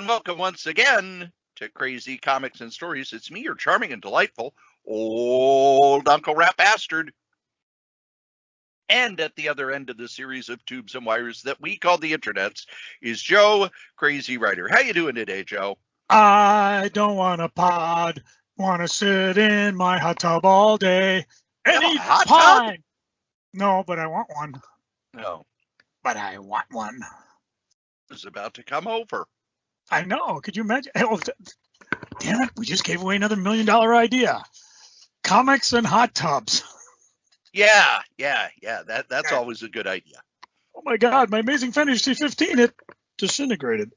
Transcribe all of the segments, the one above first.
and welcome once again to Crazy Comics and Stories. It's me, your charming and delightful old Uncle Rat Bastard. And at the other end of the series of tubes and wires that we call the internets is Joe, Crazy Writer. How you doing today, Joe? I don't want a pod. Want to sit in my hot tub all day. Any hot time. tub? No, but I want one. No. But I want one. It's about to come over. I know. Could you imagine? Oh, damn it. We just gave away another $1 million idea. Comics and hot tubs. Yeah. That's always a good idea. Oh, my God. My Amazing Fantasy 15, it disintegrated.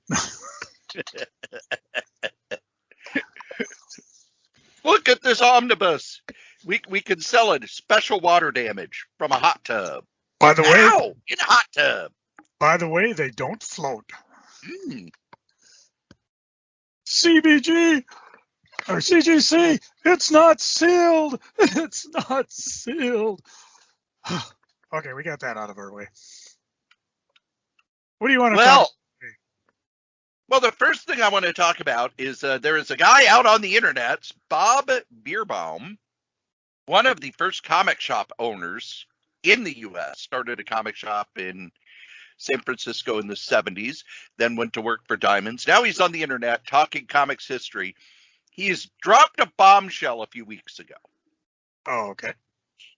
Look at this omnibus. We can sell it. Special water damage from a hot tub. By the way, in a hot tub. By the way, they don't float. Mm. CBG or CGC, it's not sealed. It's not sealed. Okay, we got that out of our way. What do you want to talk about? Well, the first thing I want to talk about is there is a guy out on the internet, Bob Bierbaum, one of the first comic shop owners in the U.S., started a comic shop in San Francisco in the 70s, then went to work for Diamonds. Now he's on the internet talking comics history. He's dropped a bombshell a few weeks ago. Oh, okay.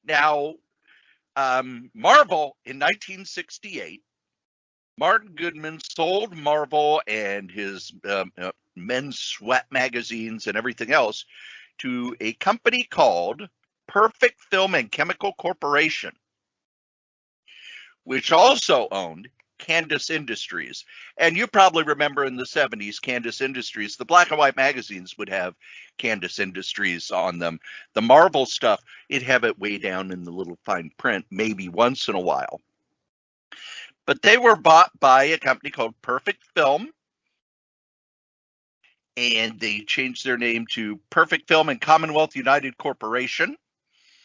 Now, Marvel in 1968, Martin Goodman sold Marvel and his men's sweat magazines and everything else to a company called Perfect Film and Chemical Corporation, which also owned Candace Industries. And you probably remember in the 70s, Candace Industries, the black and white magazines would have Candace Industries on them. The Marvel stuff, it'd have it way down in the little fine print, maybe once in a while. But they were bought by a company called Perfect Film, and they changed their name to Perfect Film and Commonwealth United Corporation.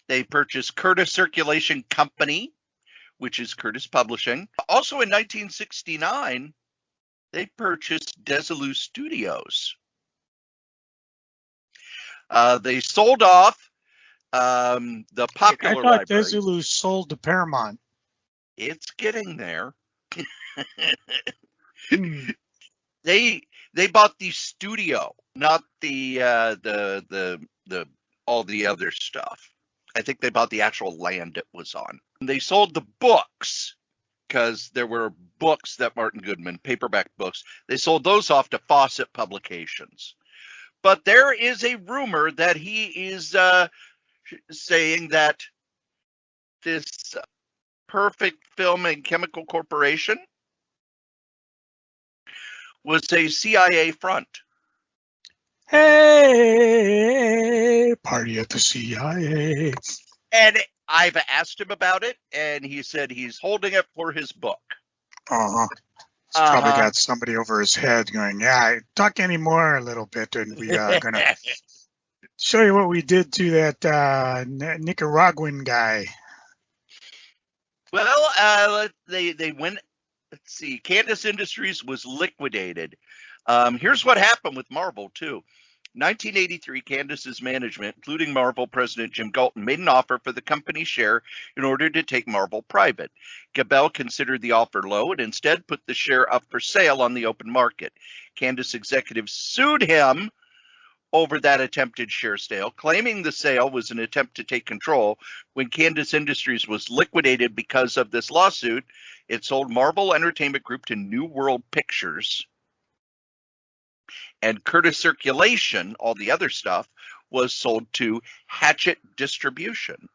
They purchased Curtis Circulation Company, which is Curtis Publishing. Also in 1969, they purchased Desilu Studios. They sold off the popular library. I thought Desilu sold to Paramount. It's getting there. They bought the studio, not the all the other stuff. I think they bought the actual land it was on. They sold the books because there were books that Martin Goodman, paperback books, they sold those off to Fawcett Publications. But there is a rumor that he is saying that this Perfect Film and Chemical Corporation was a CIA front. Hey, party at the CIA. And I've asked him about it, and he said he's holding it for his book. Uh-huh. He's probably got somebody over his head going, yeah, talk anymore a little bit, and we are going to show you what we did to that Nicaraguan guy. Well, they went, let's see, Candace Industries was liquidated. Here's what happened with Marvel, too. 1983, Candace's management, including Marvel president Jim Galton, made an offer for the company's share in order to take Marvel private. Gabel considered the offer low and instead put the share up for sale on the open market. Candace executives sued him over that attempted share sale, claiming the sale was an attempt to take control. When Candace Industries was liquidated because of this lawsuit, it sold Marvel Entertainment Group to New World Pictures. And Curtis Circulation, all the other stuff, was sold to Hachette Distribution,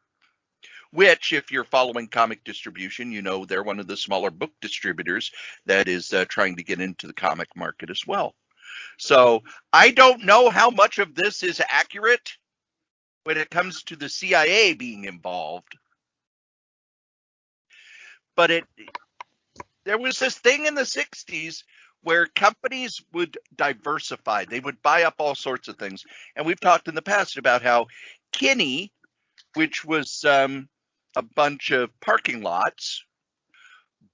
which, if you're following comic distribution, you know they're one of the smaller book distributors that is trying to get into the comic market as well. So I don't know how much of this is accurate when it comes to the CIA being involved. But there was this thing in the 60s where companies would diversify. They would buy up all sorts of things. And we've talked in the past about how Kinney, which was a bunch of parking lots,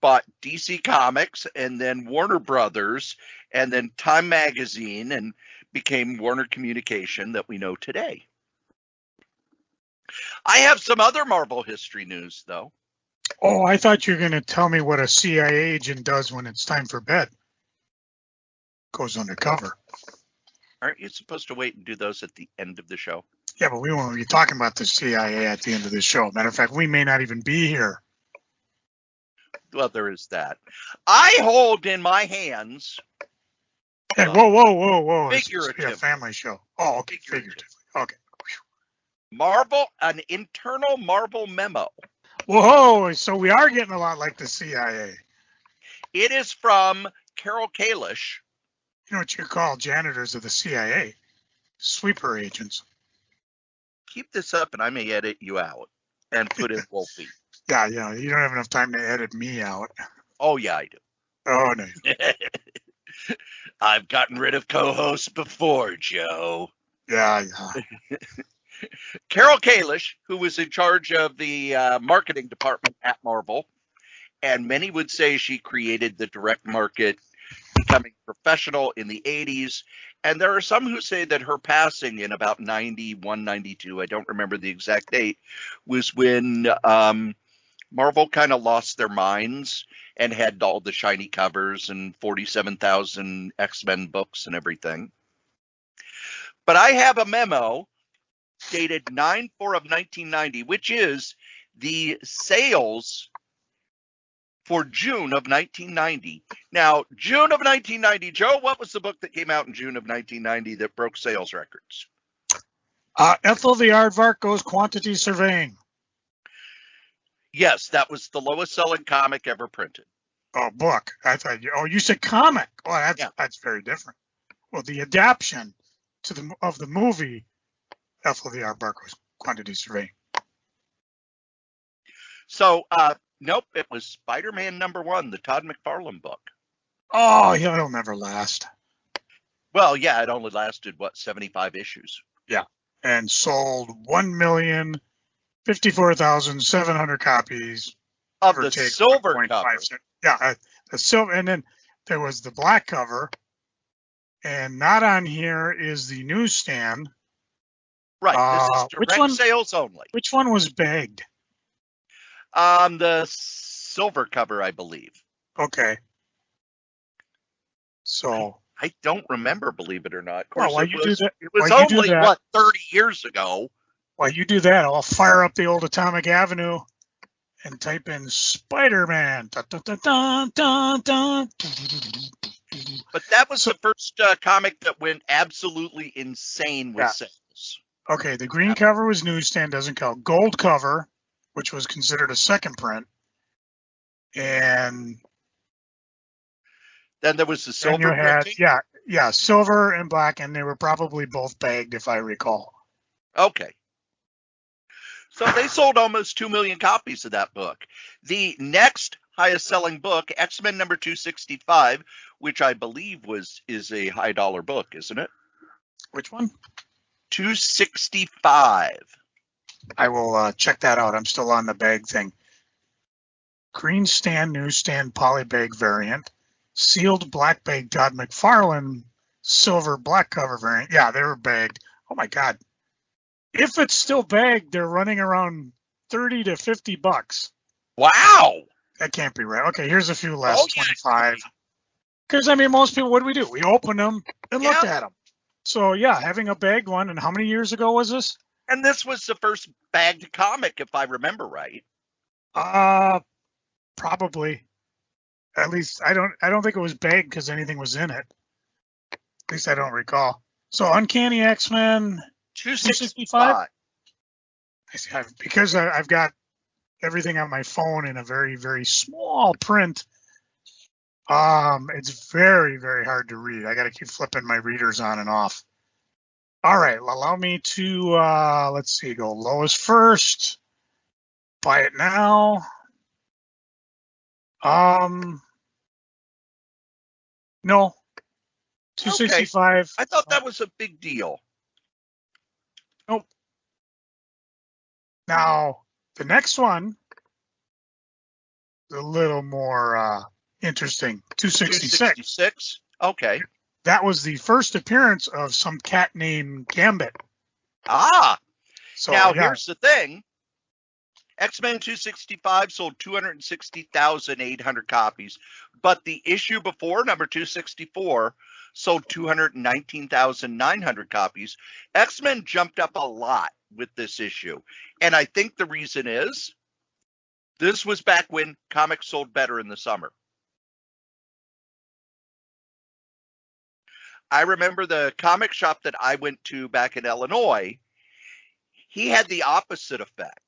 bought DC Comics and then Warner Brothers and then Time Magazine and became Warner Communication that we know today. I have some other Marvel history news, though. Oh, I thought you were going to tell me what a CIA agent does when it's time for bed. Goes undercover. Aren't you supposed to wait and do those at the end of the show? Yeah, but we won't be talking about the CIA at the end of the show. Matter of fact, we may not even be here. Well, there is that. I hold in my hands. Hey, whoa. Figurative. It's a family show. Oh, okay. Figurative. Okay. Marvel, an internal Marvel memo. Whoa, so we are getting a lot like the CIA. It is from Carol Kalish. You know what you call janitors of the CIA? Sweeper agents. Keep this up and I may edit you out and put in Wolfie. Yeah, you don't have enough time to edit me out. Oh, yeah, I do. Oh, no. I've gotten rid of co-hosts before, Joe. Yeah. Carol Kalish, who was in charge of the marketing department at Marvel, and many would say she created the direct market, becoming professional in the 80s. And there are some who say that her passing in about 91, 92, I don't remember the exact date, was when Marvel kind of lost their minds and had all the shiny covers and 47,000 X-Men books and everything. But I have a memo dated 9/4 of 1990, which is the sales for June of 1990. Now, June of 1990, Joe, what was the book that came out in June of 1990 that broke sales records? Ethel the Aardvark Goes Quantity Surveying. Yes, that was the lowest selling comic ever printed. Oh, book. I thought you said comic. Well, that's very different. Well, the adaptation of the movie Ethel the Aardvark Goes Quantity Surveying. So, nope, it was Spider-Man #1, the Todd McFarlane book. Oh, yeah, it'll never last. Well, yeah, it only lasted, 75 issues? Yeah, and sold 1,054,700 copies. Of the silver cover. Yeah, the silver, and then there was the black cover, and not on here is the newsstand. Right, this is direct sales only. Which one was bagged? The silver cover, I believe. Okay. So I don't remember, believe it or not. Of course, course, it was only 30 years ago. While you do that, I'll fire up the old Atomic Avenue and type in Spider-Man. Dun, dun, dun, dun, dun, dun. But that was the first comic that went absolutely insane with sales. Okay, the green cover was newsstand, doesn't count. Gold cover, which was considered a second print, and then there was the silver printing. Yeah, silver and black, and they were probably both bagged, if I recall. Okay. So they sold almost 2 million copies of that book. The next highest selling book, X-Men #265, which I believe is a high dollar book, isn't it? Which one? 265. I will check that out. I'm still on the bag thing. Green stand, newsstand, poly bag variant. Sealed black bag, Todd McFarlane, silver black cover variant. Yeah, they were bagged. Oh my God. If it's still bagged, they're running around $30 to $50. Wow. That can't be right. Okay, here's a few less, Oh, 25. Because, I mean, most people, what do? We open them and look at them. So, yeah, having a bagged one. And how many years ago was this? And this was the first bagged comic, if I remember right. Probably. At least I don't think it was bagged because anything was in it. At least I don't recall. So Uncanny X-Men 265. Because I've got everything on my phone in a very, very small print. It's very, very hard to read. I got to keep flipping my readers on and off. All right, allow me to let's see, go lowest first. Buy it now. No. 265. Okay. I thought that was a big deal. Nope. Now, the next one, a little more interesting. 266. 266. Okay. That was the first appearance of some cat named Gambit. Ah. So now, yeah. here's the thing. X-Men 265 sold 260,800 copies, but the issue before, number 264, sold 219,900 copies. X-Men jumped up a lot with this issue, and I think the reason is this was back when comics sold better in the summer. I remember the comic shop that I went to back in Illinois, he had the opposite effect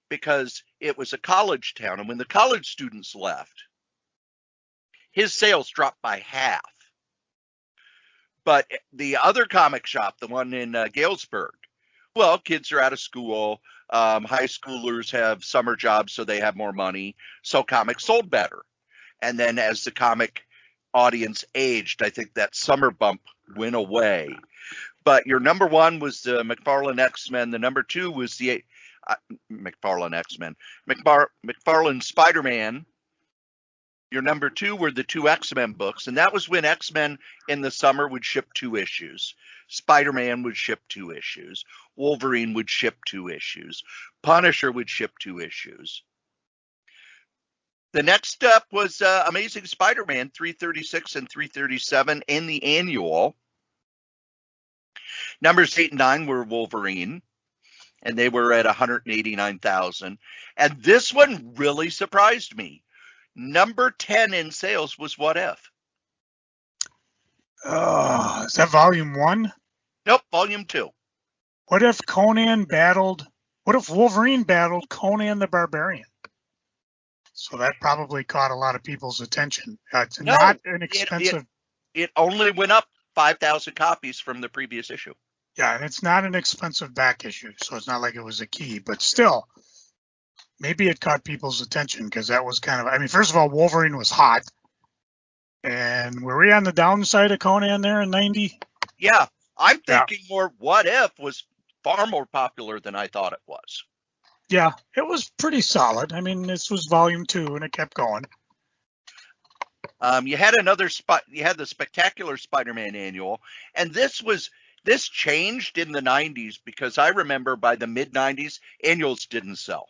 because it was a college town, and when the college students left, his sales dropped by half. But the other comic shop, the one in Galesburg, well, kids are out of school. High schoolers have summer jobs, so they have more money. So comics sold better. And then as the comic audience aged, I think that summer bump went away. But your number one was the McFarlane X-Men. The number two was the McFarlane X-Men. McFarlane Spider-Man. Your number two were the two X-Men books, and that was when X-Men in the summer would ship 2 issues. Spider-Man would ship 2 issues. Wolverine would ship 2 issues. Punisher would ship 2 issues. The next up was Amazing Spider-Man 336 and 337 in the annual. Numbers 8 and 9 were Wolverine, and they were at 189,000. And this one really surprised me. Number 10 in sales was What If? Is that volume 1? Nope, volume 2. What if Wolverine battled Conan the Barbarian? So that probably caught a lot of people's attention. It's not an expensive. It only went up 5,000 copies from the previous issue. Yeah, and it's not an expensive back issue, so it's not like it was a key, but still, maybe it caught people's attention because that was kind of, I mean, first of all, Wolverine was hot. And were we on the downside of Conan there in 90? Yeah, I'm thinking more What If was far more popular than I thought it was. Yeah, it was pretty solid. I mean, this was volume 2 and it kept going. You had you had the Spectacular Spider-Man annual, and this changed in the 90s because I remember by the mid 90s, annuals didn't sell.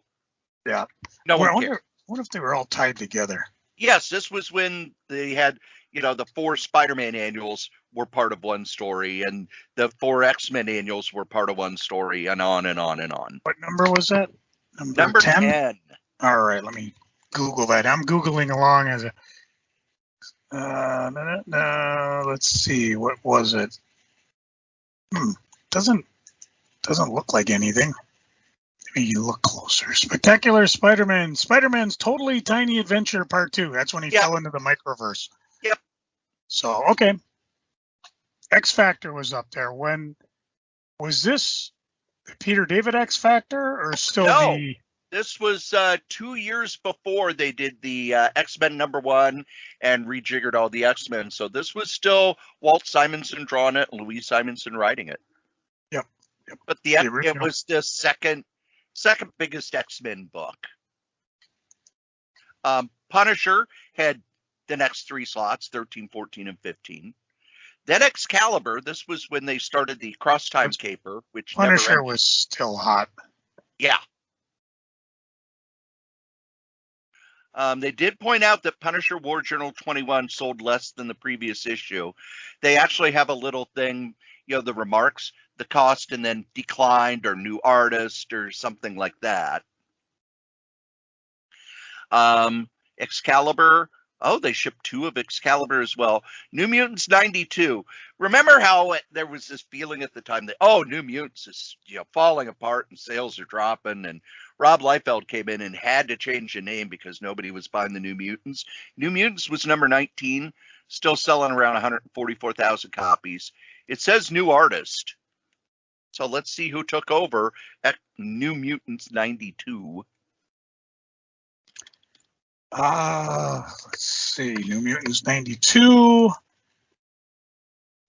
Yeah. No one cared. What if they were all tied together? Yes, this was when they had, the 4 Spider-Man annuals were part of one story, and the 4 X-Men annuals were part of one story, and on and on and on. What number was that? Number 10. All right, let me Google that. I'm Googling along as a. Let's see, what was it? Doesn't look like anything. Let me look closer. Spectacular Spider-Man. Spider-Man's Totally Tiny Adventure Part 2. That's when he fell into the microverse. Yep. So, okay. X Factor was up there. When was this the Peter David X Factor or still the? This was 2 years before they did the X-Men #1 and rejiggered all the X-Men. So this was still Walt Simonson drawing it and Louise Simonson writing it. Yep. But it was the second biggest X-Men book. Punisher had the next 3 slots, 13, 14, and 15. Then Excalibur, this was when they started the Cross-Time Caper, which Punisher was still hot. Yeah. They did point out that Punisher War Journal 21 sold less than the previous issue. They actually have a little thing, the remarks, the cost, and then declined or new artist or something like that. Excalibur. Oh, they shipped 2 of Excalibur as well. New Mutants 92. Remember how there was this feeling at the time that, New Mutants is falling apart and sales are dropping, and Rob Liefeld came in and had to change the name because nobody was buying the New Mutants. New Mutants was number 19, still selling around 144,000 copies. It says new artist. So let's see who took over at New Mutants 92. Let's see. New Mutants 92.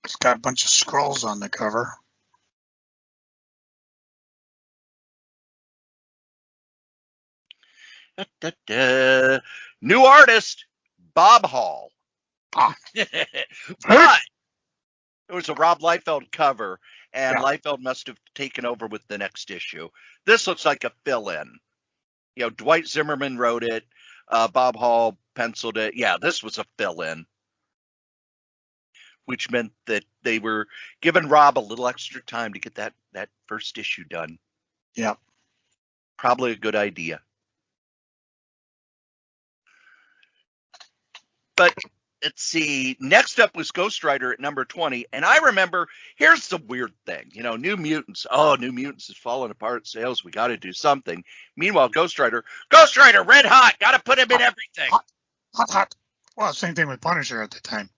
It's got a bunch of scrolls on the cover. New artist, Bob Hall. Ah. But it was a Rob Liefeld cover, and Yeah. Liefeld must have taken over with the next issue. This looks like a fill-in. You know, Dwight Zimmerman wrote it. Bob Hall penciled it. Yeah, this was a fill-in, which meant that they were giving Rob a little extra time to get that first issue done. Yeah. Probably a good idea. But let's see. Next up was Ghostwriter at number 20. And I remember, here's the weird thing. You know, New Mutants. Oh, New Mutants is falling apart. Sales. We got to do something. Meanwhile, Ghostwriter, red hot. Got to put him in everything. Hot. Well, same thing with Punisher at the time.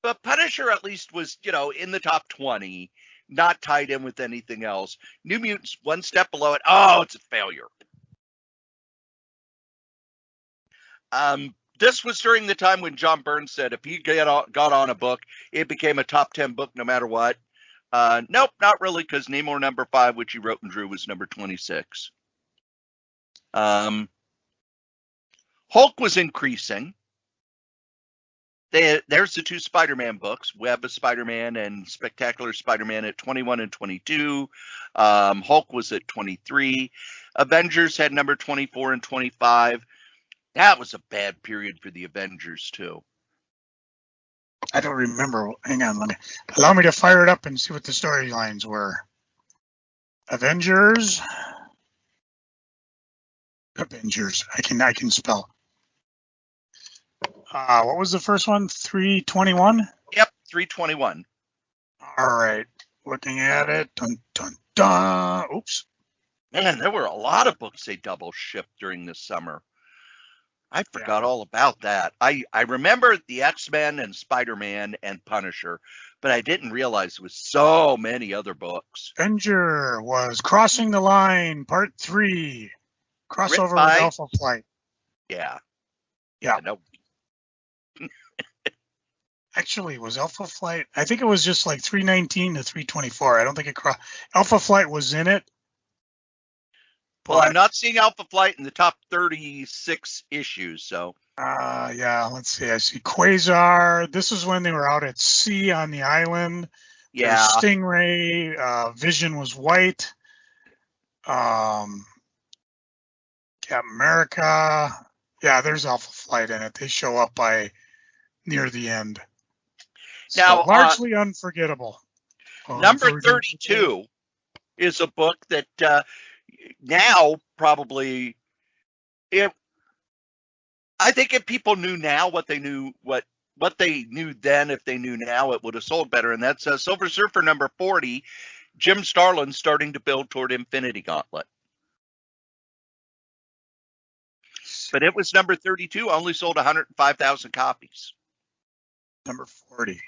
But Punisher at least was, you know, in the top 20, not tied in with anything else. New Mutants, one step below it. Oh, it's a failure. This was during the time when John Byrne said if he got on a book, it became a top 10 book no matter what. Nope, not really, because Namor number 5, which he wrote and drew, was number 26. Hulk was increasing. There's the 2 Spider-Man books, Web of Spider-Man and Spectacular Spider-Man at 21 and 22. Hulk was at 23. Avengers had number 24 and 25. That was a bad period for the Avengers, too. I don't remember. Hang on. Allow me to fire it up and see what the storylines were. Avengers. I can spell. What was the first one? 321? Yep, 321. All right. Looking at it. Dun, dun, dun. Oops. Man, there were a lot of books they double shipped during this summer. I forgot all about that. I remember the X-Men and Spider-Man and Punisher, but I didn't realize there was so many other books. Avenger was Crossing the Line, Part 3. Crossover with Alpha Flight. Yeah. Yeah. No. Actually, was Alpha Flight? I think it was just like 319 to 324. I don't think it crossed. Alpha Flight was in it. Well, I'm not seeing Alpha Flight in the top 36 issues, so. Yeah, let's see. I see Quasar. This is when they were out at sea on the island. Yeah. There's Stingray. Vision was white. Captain America. Yeah, there's Alpha Flight in it. They show up by near the end. Now, so largely unforgettable. Number 32 is a book that now probably, I think if people knew now what they knew, what they knew then, if they knew now, it would have sold better. And that's Silver Surfer number 40, Jim Starlin starting to build toward Infinity Gauntlet. But it was number 32, only sold 105,000 copies. Number 40.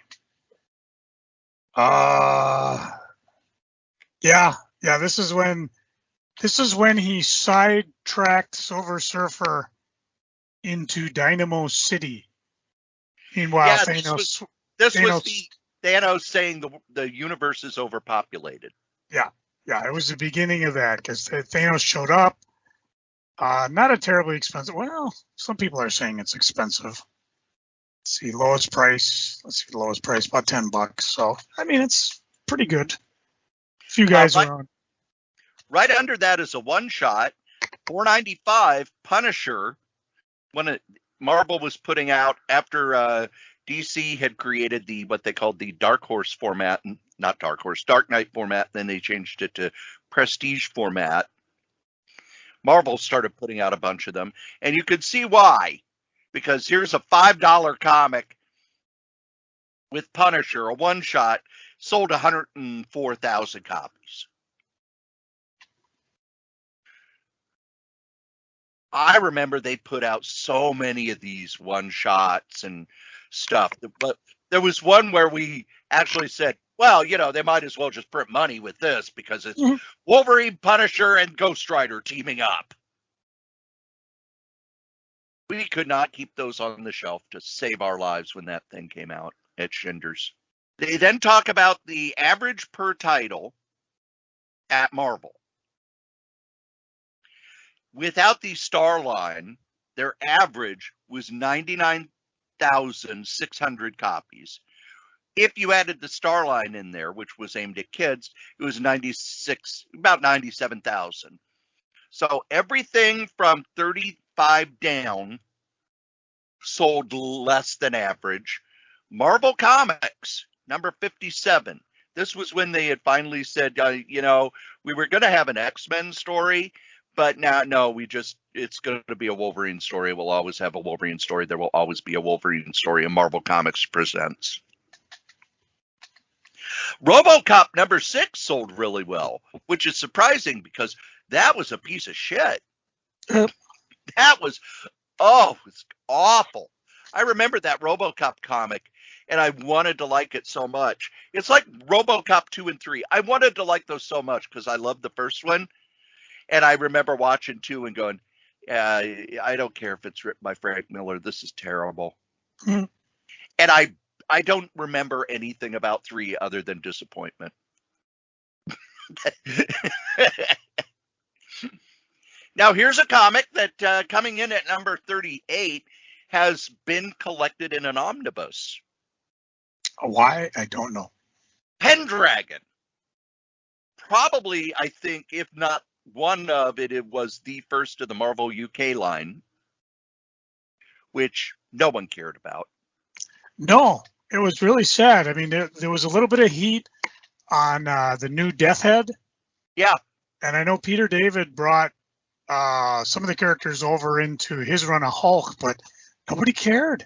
Yeah, this is when he sidetracked Silver Surfer into Dynamo City. Meanwhile, yeah, Thanos was the Thanos saying the universe is overpopulated. Yeah, it was the beginning of that because Thanos showed up. Not a terribly expensive. Well, some people are saying it's expensive. Let's see, lowest price. About $10. So, I mean, it's pretty good. A few guys around. Right under that is a one-shot, $4.95 Punisher. When Marvel was putting out after DC had created what they called the Dark Horse format, not Dark Horse, Dark Knight format. Then they changed it to Prestige format. Marvel started putting out a bunch of them, and you could see why. Because here's a $5 comic with Punisher, a one-shot, sold 104,000 copies. I remember they put out so many of these one-shots and stuff. But there was one where we actually said, well, they might as well just print money with this because it's Wolverine, Punisher, and Ghostwriter teaming up. We could not keep those on the shelf to save our lives when that thing came out at Schindler's. They then talk about the average per title at Marvel. Without the star line, their average was 99,600 copies. If you added the Starline in there, which was aimed at kids, it was about 97,000. So everything from 35 down sold less than average. Marvel Comics, number 57. This was when they had finally said, we were going to have an X-Men story, but now, no, it's going to be a Wolverine story. We'll always have a Wolverine story. There will always be a Wolverine story, and Marvel Comics presents. RoboCop number 6 sold really well, which is surprising because that was a piece of shit. That was, it's awful. I remember that RoboCop comic, and I wanted to like it so much. It's like RoboCop 2 and 3. I wanted to like those so much because I loved the first one, and I remember watching 2 and going, I don't care if it's written by Frank Miller. This is terrible. Mm-hmm. And I don't remember anything about 3 other than disappointment. Now, here's a comic that coming in at number 38 has been collected in an omnibus. Why? I don't know. Pendragon. Probably, I think, if not one of it was the first of the Marvel UK line, which no one cared about. No, it was really sad. I mean, there was a little bit of heat on the new Death Head. Yeah. And I know Peter David brought some of the characters over into his run of Hulk, but nobody cared.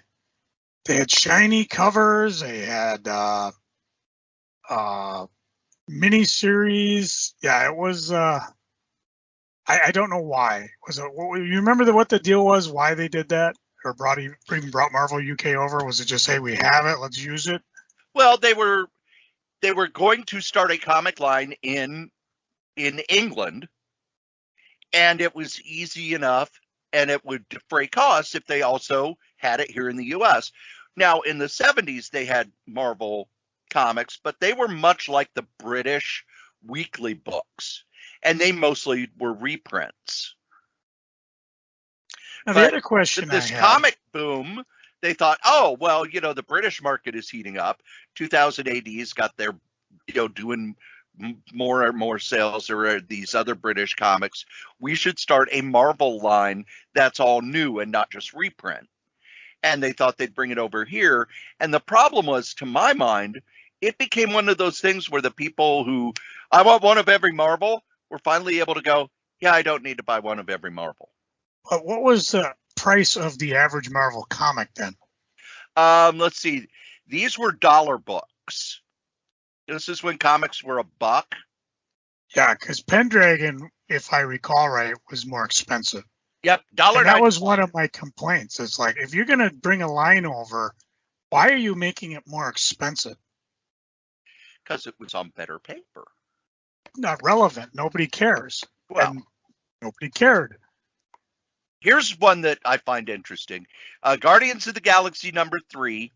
They had shiny covers. They had mini-series. Yeah, it was... I don't know why. You remember what the deal was, why they did that? Or even brought Marvel UK over? Was it just, hey, we have it, let's use it? Well, they were going to start a comic line in England, and it was easy enough, and it would defray costs if they also had it here in the U.S. Now, in the 70s, they had Marvel comics, but they were much like the British weekly books, and they mostly were reprints. Now, the other question this comic boom, they thought, the British market is heating up. 2000 AD's got their, doing more and more sales. There are these other British comics. We should start a Marvel line that's all new and not just reprint. And they thought they'd bring it over here. And the problem was, to my mind, it became one of those things where the people who, I want one of every Marvel, were finally able to go, yeah, I don't need to buy one of every Marvel. But what was the price of the average Marvel comic then? Let's see. These were dollar books. This is when comics were $1. Yeah, because Pendragon, if I recall right, was more expensive. Yep, $1. And that was one of my complaints. It's like, if you're going to bring a line over, why are you making it more expensive? Because it was on better paper. Not relevant. Nobody cares. Well, and nobody cared. Here's one that I find interesting. Guardians of the Galaxy number 3,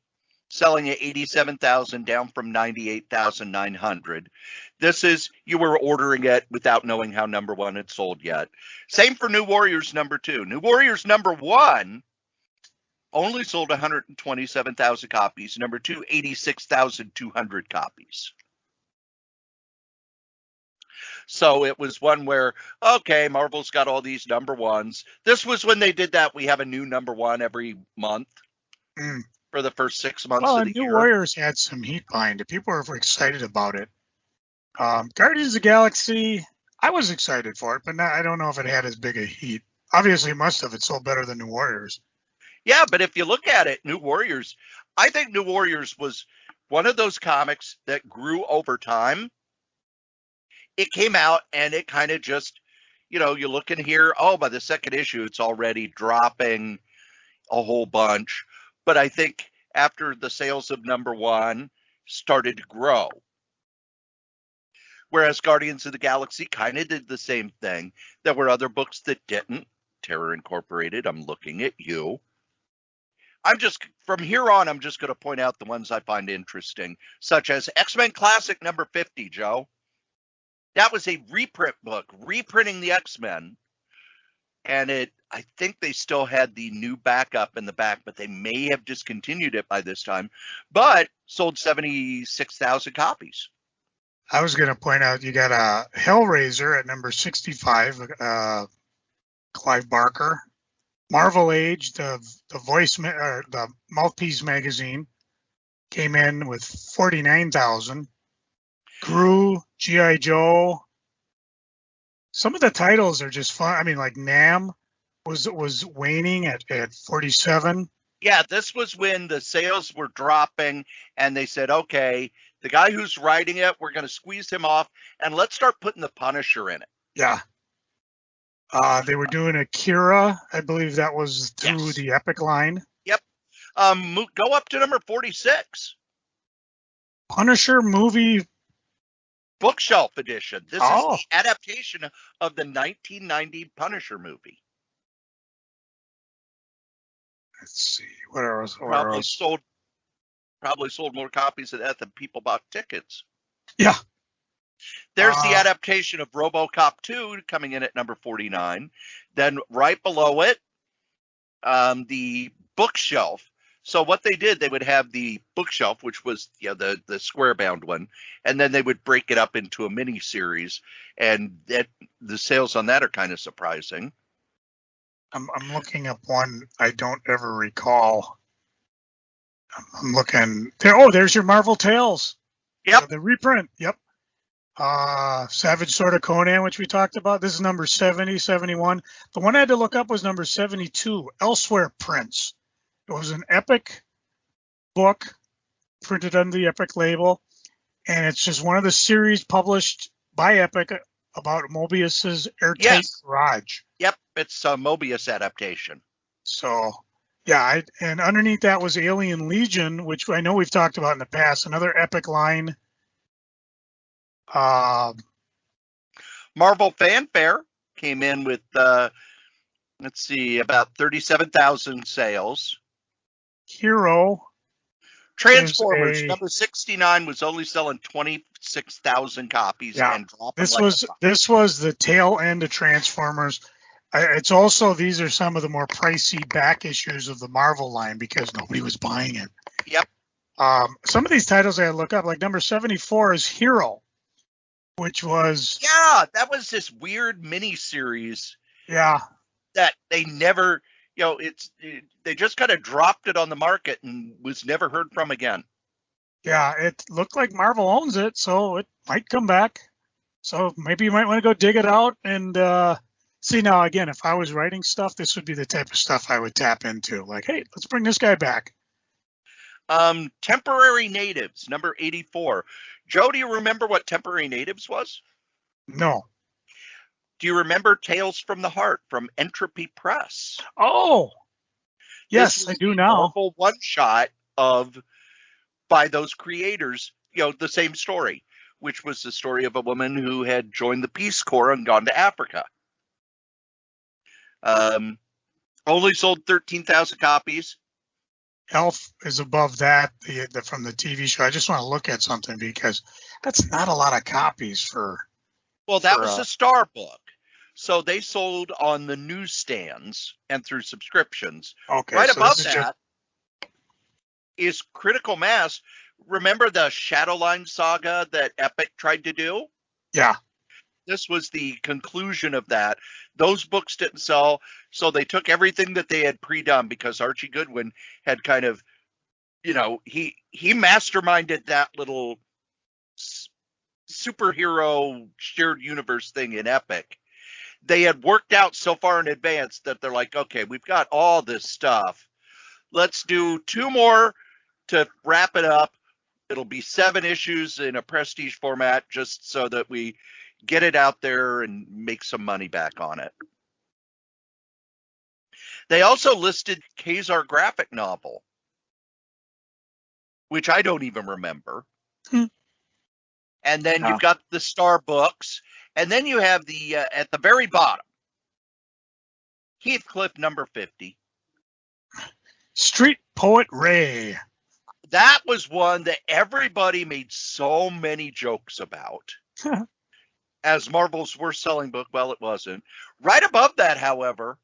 selling at 87,000, down from 98,900. This is, you were ordering it without knowing how number 1 had sold yet. Same for New Warriors number 2. New Warriors number 1 only sold 127,000 copies. Number 2, 86,200 copies. So it was one where, okay, Marvel's got all these number 1s. This was when they did that. We have a new number 1 every month for the first 6 months of the year. New Warriors had some heat behind it. People were excited about it. Guardians of the Galaxy, I was excited for it, but I don't know if it had as big a heat. Obviously, it must have. It sold better than New Warriors. Yeah, but if you look at it, New Warriors, I think New Warriors was one of those comics that grew over time. It came out and it kind of just, you look in here, by the second issue, it's already dropping a whole bunch. But I think after the sales of number 1 started to grow. Whereas Guardians of the Galaxy kind of did the same thing. There were other books that didn't. Terror Incorporated, I'm looking at you. From here on, I'm just going to point out the ones I find interesting, such as X-Men Classic number 50, Joe. That was a reprint book, reprinting the X-Men. And I think they still had the new backup in the back, but they may have discontinued it by this time. But sold 76,000 copies. I was going to point out you got a Hellraiser at number 65, Clive Barker. Marvel Age, the Mouthpiece magazine, came in with 49,000. Gru, G.I. Joe. Some of the titles are just fun. I mean, like Nam was waning at 47. Yeah, this was when the sales were dropping, and they said, okay, the guy who's writing it, we're going to squeeze him off, and let's start putting the Punisher in it. Yeah. They were doing Akira. I believe that was through the Epic line. Yep. Go up to number 46. Punisher movie. Bookshelf edition. This is the adaptation of the 1990 Punisher movie. Let's see. What else? Probably sold more copies of that than people bought tickets. Yeah. There's the adaptation of RoboCop 2 coming in at number 49. Then right below it, the Bookshelf. So what they did, they would have the Bookshelf, which was the square bound one, and then they would break it up into a mini series, and the sales on that are kind of surprising. I'm looking up one I don't ever recall. I'm looking there. Oh, there's your Marvel Tales. Yep. The reprint. Yep. Savage Sword of Conan, which we talked about. This is number 70, 71. The one I had to look up was number 72, Elsewhere Prints. It was an Epic book printed under the Epic label, and it's just one of the series published by Epic about Mobius's airtight garage. Yep, it's a Mobius adaptation. So, yeah, and underneath that was Alien Legion, which I know we've talked about in the past, another Epic line. Marvel Fanfare came in with, let's see, about 37,000 sales. Hero. Transformers, number 69, was only selling 26,000 copies and dropping. This was the tail end of Transformers. It's also, these are some of the more pricey back issues of the Marvel line because nobody was buying it. Yep. Some of these titles I had to look up, like number 74 is Hero, which was... Yeah, that was this weird mini-series. Yeah. That they never... they just kind of dropped it on the market and was never heard from again. Yeah, it looked like Marvel owns it, so it might come back. So maybe you might want to go dig it out and see. Now, again, if I was writing stuff, this would be the type of stuff I would tap into. Like, hey, let's bring this guy back. Temporary Natives, number 84. Joe, do you remember what Temporary Natives was? No. Do you remember Tales from the Heart from Entropy Press? Oh, yes, I do now. Marvel one-shot by those creators, the same story, which was the story of a woman who had joined the Peace Corps and gone to Africa. Only sold 13,000 copies. Elf is above that from the TV show. I just want to look at something because that's not a lot of copies for... Well, that was a Star book. So they sold on the newsstands and through subscriptions. Okay, right above that is Critical Mass. Remember the Shadowline saga that Epic tried to do? Yeah. This was the conclusion of that. Those books didn't sell, so they took everything that they had pre-done because Archie Goodwin had kind of, he masterminded that little superhero shared universe thing in Epic. They had worked out so far in advance that they're like, okay, we've got all this stuff. Let's do 2 more to wrap it up. It'll be 7 issues in a prestige format just so that we get it out there and make some money back on it. They also listed Kazar graphic novel, which I don't even remember. And then you've got the Star books. And then you have the, at the very bottom, Heathcliff number 50. Street Poet Ray. That was one that everybody made so many jokes about. As Marvel's worst selling book. Well, it wasn't. Right above that, however,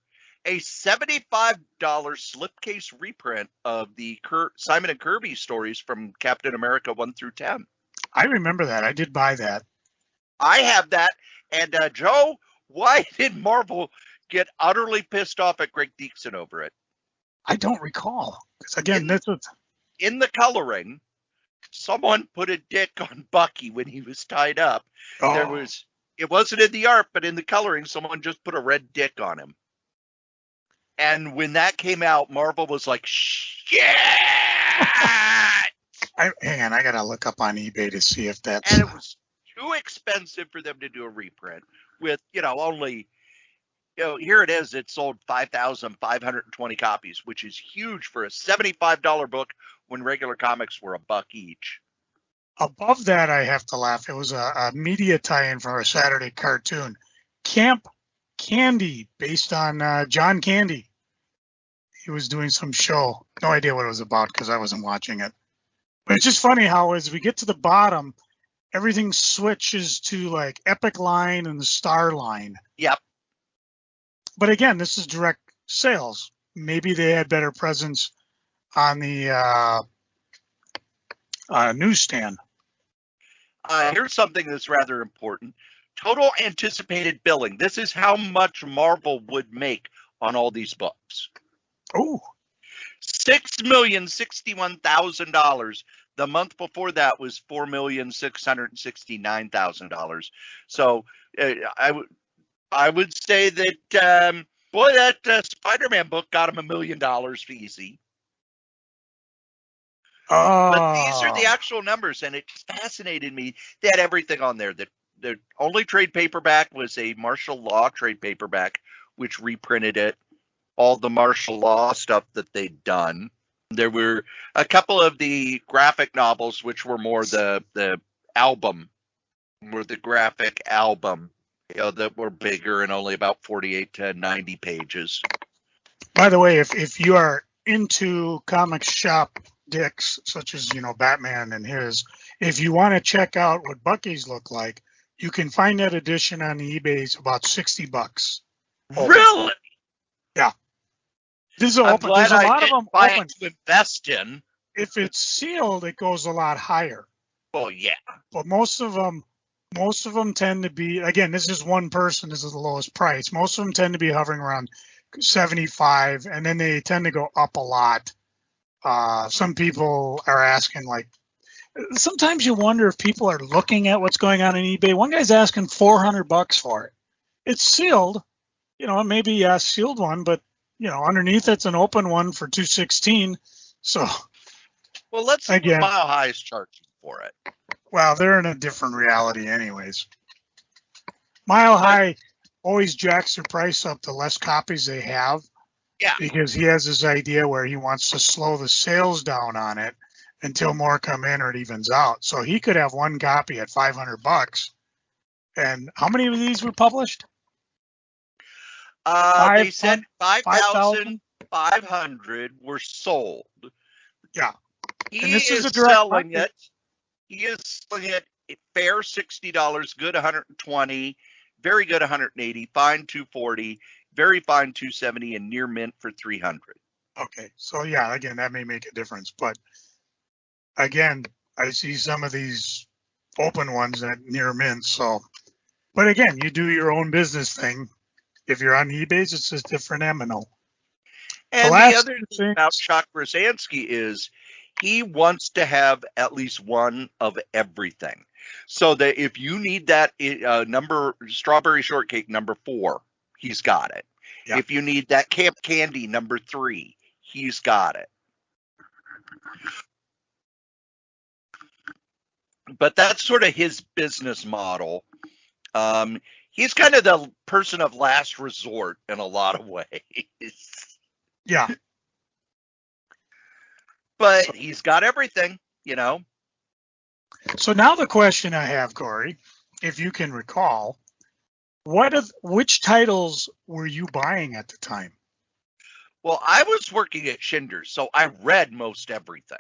a $75 slipcase reprint of the Simon and Kirby stories from Captain America 1 through 10. I remember that. I did buy that. I have that. And Joe, why did Marvel get utterly pissed off at Greg Dixon over it? I don't recall. Because again, in the coloring, someone put a dick on Bucky when he was tied up. Oh. It wasn't in the art, but in the coloring, someone just put a red dick on him. And when that came out, Marvel was like, shit! Hang on, I gotta look up on eBay to see if that's... And it was too expensive for them to do a reprint with, only, here it is, it sold 5,520 copies, which is huge for a $75 book when regular comics were $1 each. Above that, I have to laugh. It was a media tie-in for a Saturday cartoon. Camp Candy, based on John Candy. He was doing some show. No idea what it was about because I wasn't watching it. But it's just funny how as we get to the bottom, everything switches to like Epic Line and the Star Line. Yep. But again, this is direct sales. Maybe they had better presence on the newsstand. Here's something that's rather important. Total anticipated billing. This is how much Marvel would make on all these books. Oh. $6,061,000. The month before that was $4,669,000. So I would say that that Spider-Man book got him $1 million easy. But these are the actual numbers, and it fascinated me. They had everything on there. The only trade paperback was a martial law trade paperback, which reprinted it. All the martial law stuff that they'd done. There were a couple of the graphic novels, which were more the album, were the graphic album, that were bigger and only about 48 to 90 pages. By the way, if you are into comic shop dicks, such as, Batman and his, if you want to check out what Bucky's look like, you can find that edition on eBay. It's about $60. Really? Yeah. This is open. There's a lot of them open to invest in. If it's sealed, it goes a lot higher. Well, yeah. But most of them tend to be, again, this is one person. This is the lowest price. Most of them tend to be hovering around 75, and then they tend to go up a lot. Some people are asking, like, sometimes you wonder if people are looking at what's going on eBay. One guy's asking $400 for it. It's sealed, maybe a sealed one, but underneath it's an open one for $216. So, well, let's see what Mile High is charging for it. Well, they're in a different reality, anyways. Mile High always jacks their price up the less copies they have. Yeah. Because he has this idea where he wants to slow the sales down on it until more come in or it evens out. So he could have one copy at $500. And how many of these were published? They said 5,500 were sold. Yeah. He is selling it. He is selling it fair $60, good $120, very good $180, fine $240, very fine $270, and near mint for $300. Okay, so yeah, again, that may make a difference, but again, I see some of these open ones at near mint. So, but again, you do your own business thing. If you're on eBay, it's a different M&O. And the other thing about Chuck Rosansky is he wants to have at least one of everything. So that if you need that strawberry shortcake number 4, he's got it. Yeah. If you need that Camp Candy number 3, he's got it. But that's sort of his business model. He's kind of the person of last resort in a lot of ways. Yeah. But he's got everything, So now the question I have, Cory, if you can recall, which titles were you buying at the time? Well, I was working at Schindler's, so I read most everything.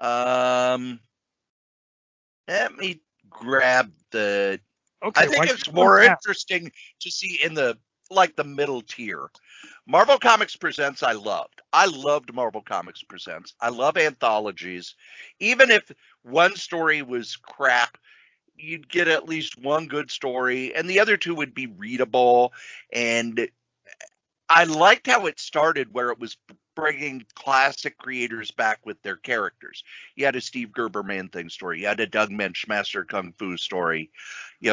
Let me grab the. Okay, I think it's more interesting to see in the like the middle tier. Marvel Comics Presents I loved. I loved Marvel Comics Presents. I love anthologies. Even if one story was crap, you'd get at least one good story, and the other two would be readable. And I liked how it started, where it was bringing classic creators back with their characters. You had a Steve Gerber Man-Thing story. You had a Doug Moench Master Kung Fu story.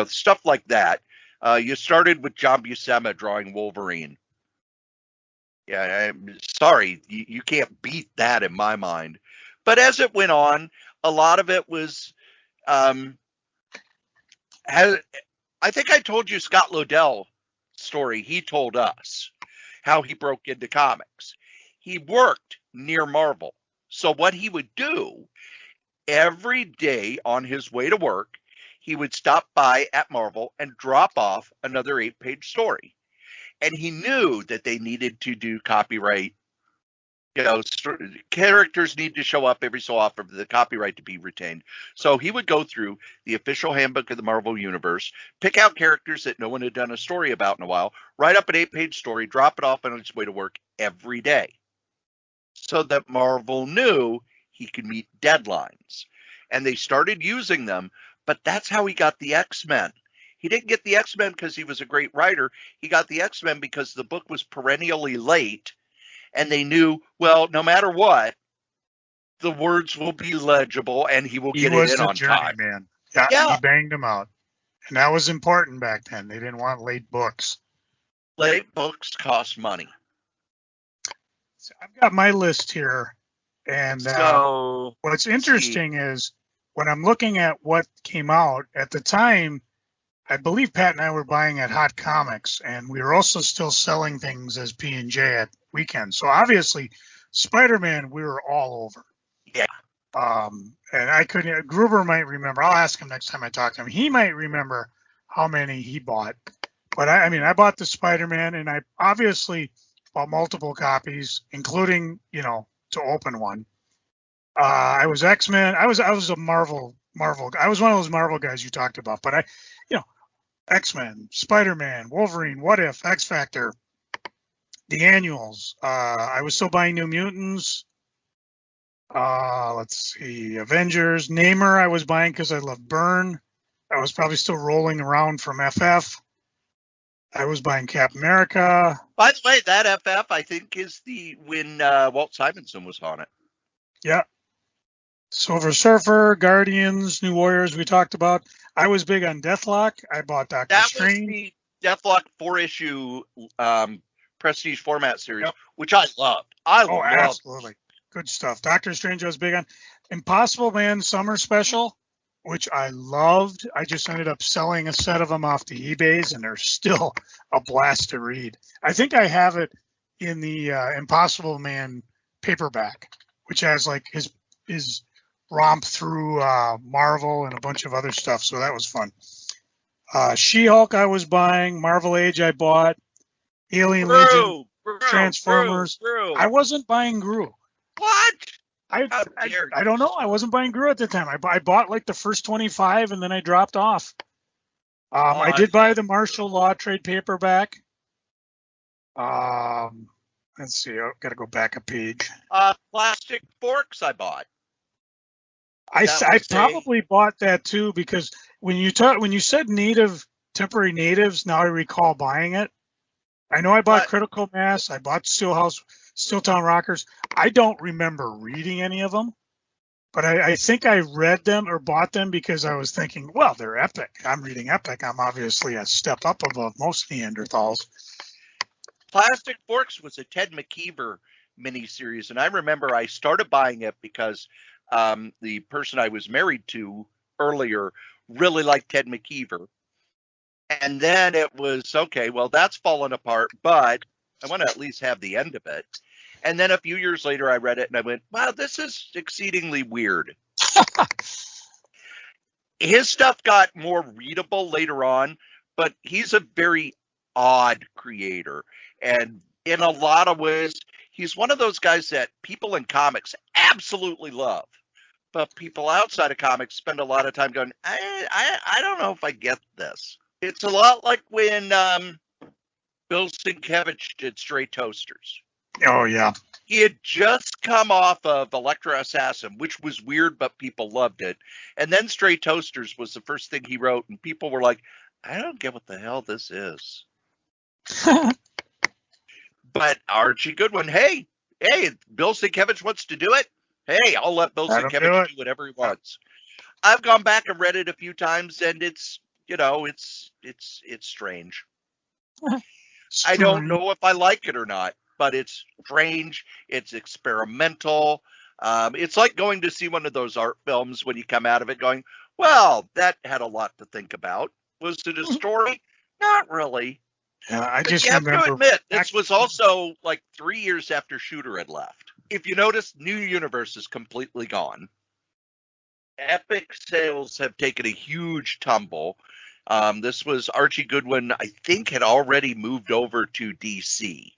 Stuff like that. You started with John Buscema drawing Wolverine. Yeah, I'm sorry, you can't beat that in my mind. But as it went on, a lot of it was, I think I told you Scott Lobdell story. He told us how he broke into comics. He worked near Marvel. So what he would do every day on his way to work, he would stop by at Marvel and drop off another 8-page story. And he knew that they needed to do copyright. Characters need to show up every so often for the copyright to be retained. So he would go through the official handbook of the Marvel Universe, pick out characters that no one had done a story about in a while, write up an 8-page story, drop it off on his way to work every day, so that Marvel knew he could meet deadlines. And they started using them, but that's how he got the X-Men. He didn't get the X-Men because he was a great writer. He got the X-Men because the book was perennially late, and they knew, well, no matter what, the words will be legible and he will get it in on time. Man. Yeah, he banged them out. And that was important back then. They didn't want late books. Late books cost money. So I've got my list here. And so, what's interesting is when I'm looking at what came out at the time, I believe Pat and I were buying at Hot Comics, and we were also still selling things as P&J at weekends. So obviously, Spider-Man, we were all over. Yeah. And I couldn't. Gruber might remember. I'll ask him next time I talk to him. He might remember how many he bought. But I bought the Spider-Man, and I obviously bought multiple copies, including to open one. I was X-Men. I was a Marvel. I was one of those Marvel guys you talked about. But X-Men, Spider-Man, Wolverine, What If, X Factor, the annuals. I was still buying New Mutants. Let's see, Avengers, Namor. I was buying because I love Byrne. I was probably still rolling around from FF. I was buying Cap America. By the way, that FF I think is when Walt Simonson was on it. Yeah. Silver Surfer, Guardians, New Warriors. We talked about. I was big on Deathlock. I bought Doctor Strange. Was the Deathlock 4-issue prestige format series, which I loved. Absolutely. Good stuff. Doctor Strange I was big on. Impossible Man Summer Special, which I loved. I just ended up selling a set of them off to eBays, and they're still a blast to read. I think I have it in the Impossible Man paperback, which has like his romp through Marvel and a bunch of other stuff. So that was fun. She-Hulk I was buying. Marvel Age I bought. Alien Legion. Transformers. Gru. I wasn't buying Gru. What? I don't know. I wasn't buying Gru at the time. I bought like the first 25 and then I dropped off. I did buy the Martial Law trade paperback. Let's see. I've got to go back a page. Plastic Forks I bought. I probably bought that too because when you said temporary natives, now I recall buying it. I know I bought Critical Mass. I bought Steeltown Rockers. I don't remember reading any of them, but I think I read them or bought them because I was thinking, well, they're epic. I'm reading epic. I'm obviously a step up above most Neanderthals. Plastic Forks was a Ted McKeever miniseries, and I remember I started buying it because the person I was married to earlier really liked Ted McKeever. And then it was, okay, well, that's fallen apart, but I want to at least have the end of it. And then a few years later, I read it and I went, wow, this is exceedingly weird. His stuff got more readable later on, but he's a very odd creator. And in a lot of ways, he's one of those guys that people in comics absolutely love. But people outside of comics spend a lot of time going, I don't know if I get this. It's a lot like when Bill Sienkiewicz did Stray Toasters. Oh, yeah. He had just come off of Electra Assassin, which was weird, but people loved it. And then Stray Toasters was the first thing he wrote, and people were like, I don't get what the hell this is. But Archie Goodwin, hey, Bill Sienkiewicz wants to do it. Hey, I'll let Bill Sienkiewicz do whatever he wants. I've gone back and read it a few times, and it's strange. I don't know if I like it or not, but it's strange. It's experimental. It's like going to see one of those art films when you come out of it going, well, that had a lot to think about. Was it a story? Not really. Yeah, I just you have remember. to admit, this was also like 3 years after Shooter had left. If you notice, New Universe is completely gone. Epic sales have taken a huge tumble. This was Archie Goodwin, I think, had already moved over to DC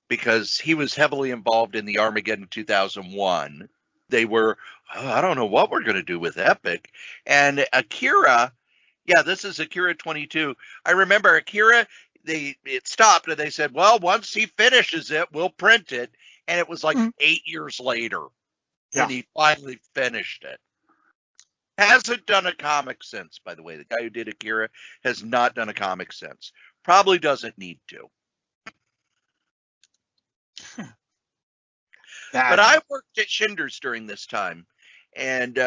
because he was heavily involved in the Armageddon 2001. They were, I don't know what we're going to do with Epic. And Akira, this is Akira 22. I remember Akira, it stopped and they said, well, once he finishes it, we'll print it. And it was like 8 years later when he finally finished it. Hasn't done a comic since, by the way. The guy who did Akira has not done a comic since. Probably doesn't need to. But I worked at Schindler's during this time. And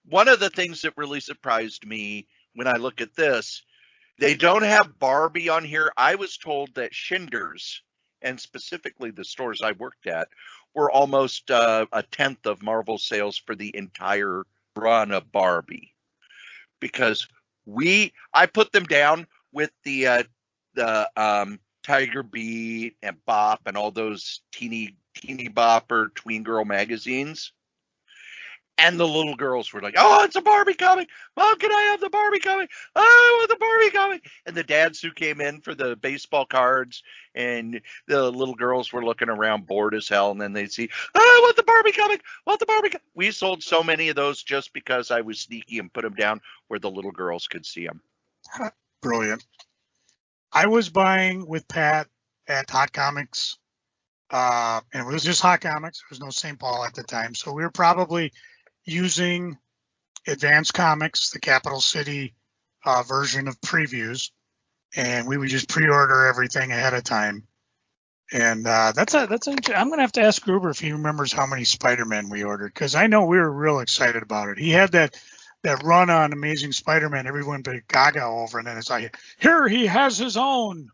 one of the things that really surprised me when I look at this, they don't have Barbie on here. I was told that Schindler's, and specifically the stores I worked at, were almost a tenth of Marvel sales for the entire run of Barbie, because I put them down with the Tiger Beat and Bop and all those teeny bopper tween girl magazines. And the little girls were like, oh, it's a Barbie comic. Mom, can I have the Barbie comic? Oh, I want the Barbie comic. And the dads who came in for the baseball cards, and the little girls were looking around bored as hell. And then they'd see, oh, I want the Barbie comic. We sold so many of those just because I was sneaky and put them down where the little girls could see them. Brilliant. I was buying with Pat at Hot Comics. And it was just Hot Comics. There was no St. Paul at the time. So we were probably using Advanced Comics, the Capital City version of previews, and we would just pre-order everything ahead of time. And I'm gonna have to ask Gruber if he remembers how many Spider-Man we ordered, because I know we were real excited about it. He had that run on Amazing Spider-Man, everyone but Gaga over, and then it's like, here he has his own.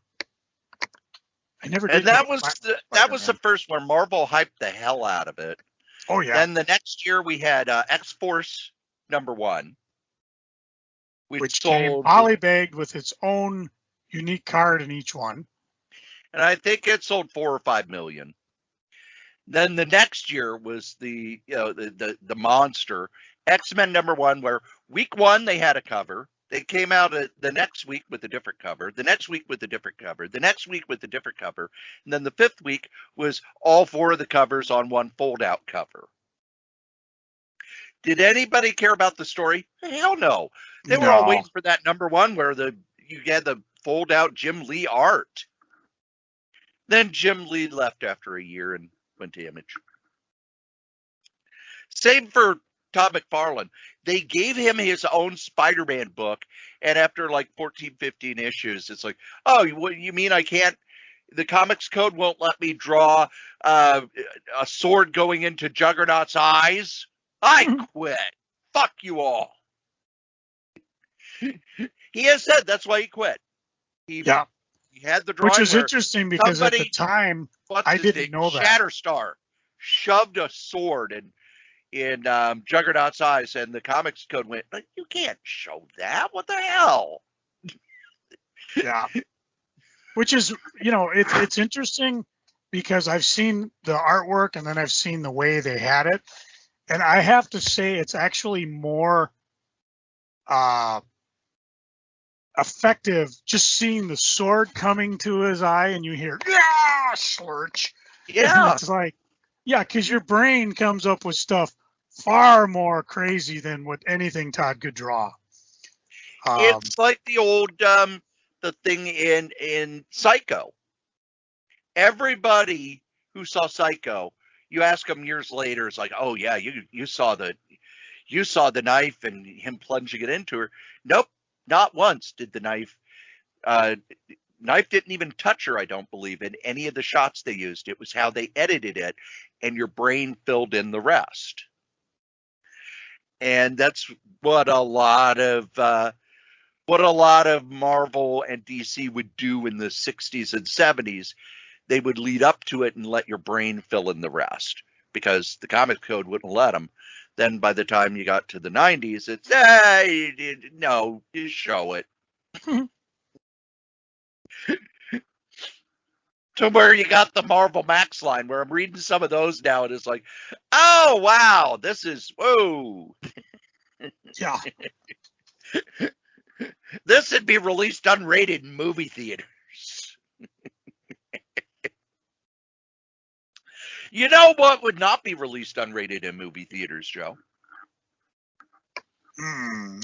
I never did. And that was the first one. Marvel hyped the hell out of it. Oh, yeah. Then the next year we had X-Force #1. Which came polybagged with its own unique card in each one. And I think it sold 4 or 5 million. Then the next year was the monster X-Men #1, where week 1 they had a cover. They came out the next week with a different cover, the next week with a different cover, the next week with a different cover. And then the 5th week was all 4 of the covers on one fold-out cover. Did anybody care about the story? Hell no. They were all waiting for that #1 where you had the fold-out Jim Lee art. Then Jim Lee left after a year and went to Image. Same for Todd McFarlane. They gave him his own Spider-Man book, and after like 14, 15 issues, it's like, oh, you mean I can't? The Comics Code won't let me draw a sword going into Juggernaut's eyes? I quit. Fuck you all. He has said that's why he quit. He had the drawing. Which is interesting because at the time, I didn't know that. Shatterstar shoved a sword in Juggernaut's eyes, and the Comics Code went, you can't show that. What the hell? Yeah. Which is, it's interesting because I've seen the artwork and then I've seen the way they had it. And I have to say it's actually more effective just seeing the sword coming to his eye and you hear, slurch. Yeah. And it's like, because your brain comes up with stuff far more crazy than what anything Todd could draw. It's like the the thing in Psycho. Everybody who saw Psycho, you ask them years later, it's like, oh yeah, you saw the knife and him plunging it into her. Nope, not once did the knife didn't even touch her, I don't believe, in any of the shots they used. It was how they edited it, and your brain filled in the rest. And that's what a lot of Marvel and DC would do in the 60s and 70s. They would lead up to it and let your brain fill in the rest, because the comic code wouldn't let them. Then by the time you got to the 90s, it's, no, you show it. To where you got the Marvel Max line, where I'm reading some of those now, and it's like, oh, wow, this is, whoa. Yeah. This would be released unrated in movie theaters. You know what would not be released unrated in movie theaters, Joe?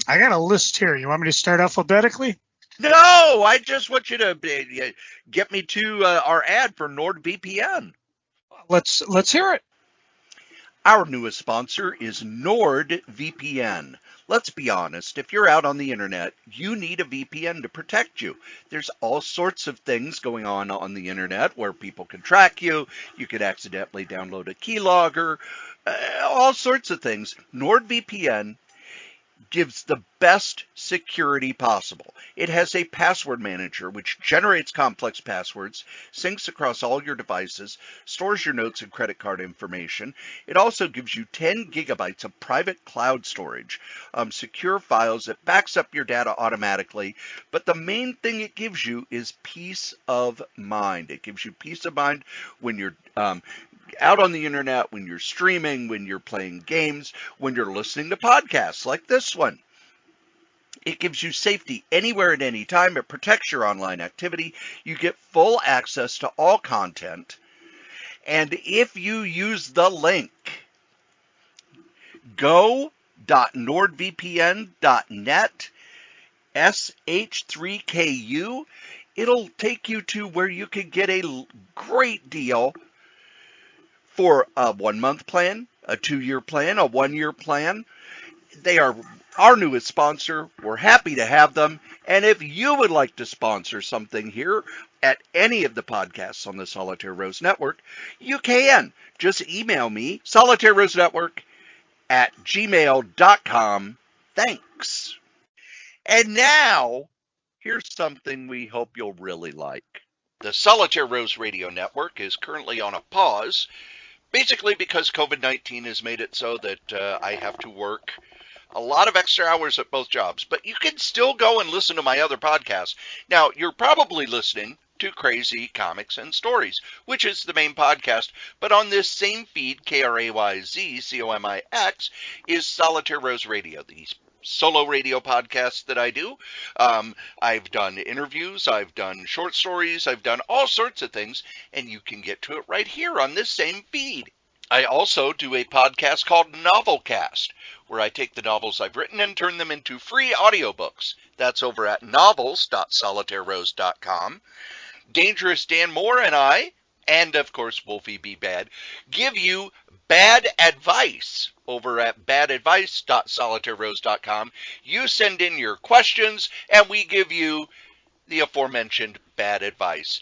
I got a list here. You want me to start alphabetically? No, I just want you to get me to our ad for NordVPN. Let's hear it. Our newest sponsor is NordVPN. Let's be honest, if you're out on the internet, you need a VPN to protect you. There's all sorts of things going on the internet where people can track you. You could accidentally download a keylogger, all sorts of things. NordVPN gives the best security possible. It has a password manager which generates complex passwords, syncs across all your devices, stores your notes and credit card information. It also gives you 10 gigabytes of private cloud storage, secure files that backs up your data automatically. But the main thing it gives you is peace of mind. It gives you peace of mind when you're out on the internet, when you're streaming, when you're playing games, when you're listening to podcasts like this one. It gives you safety anywhere at any time. It protects your online activity. You get full access to all content. And if you use the link go.nordvpn.net sh3ku, it'll take you to where you can get a great deal for a 1-month plan, a 2-year plan, a 1-year plan. They are our newest sponsor. We're happy to have them. And if you would like to sponsor something here at any of the podcasts on the Solitaire Rose Network, you can. Just email me, solitairerosenetwork@gmail.com. Thanks. And now, here's something we hope you'll really like. The Solitaire Rose Radio Network is currently on a pause, basically because COVID-19 has made it so that I have to work a lot of extra hours at both jobs. But you can still go and listen to my other podcasts. Now, you're probably listening to Crazy Comics and Stories, which is the main podcast. But on this same feed, KRAYZCOMIX, is Solitaire Rose Radio, the solo radio podcast that I do. I've done interviews, I've done short stories, I've done all sorts of things, and you can get to it right here on this same feed. I also do a podcast called Novelcast, where I take the novels I've written and turn them into free audiobooks. That's over at novels.solitairerose.com. Dangerous Dan Moore and I, and of course Wolfie B. Bad, give you bad advice over at badadvice.solitairerose.com. You send in your questions, and we give you the aforementioned bad advice.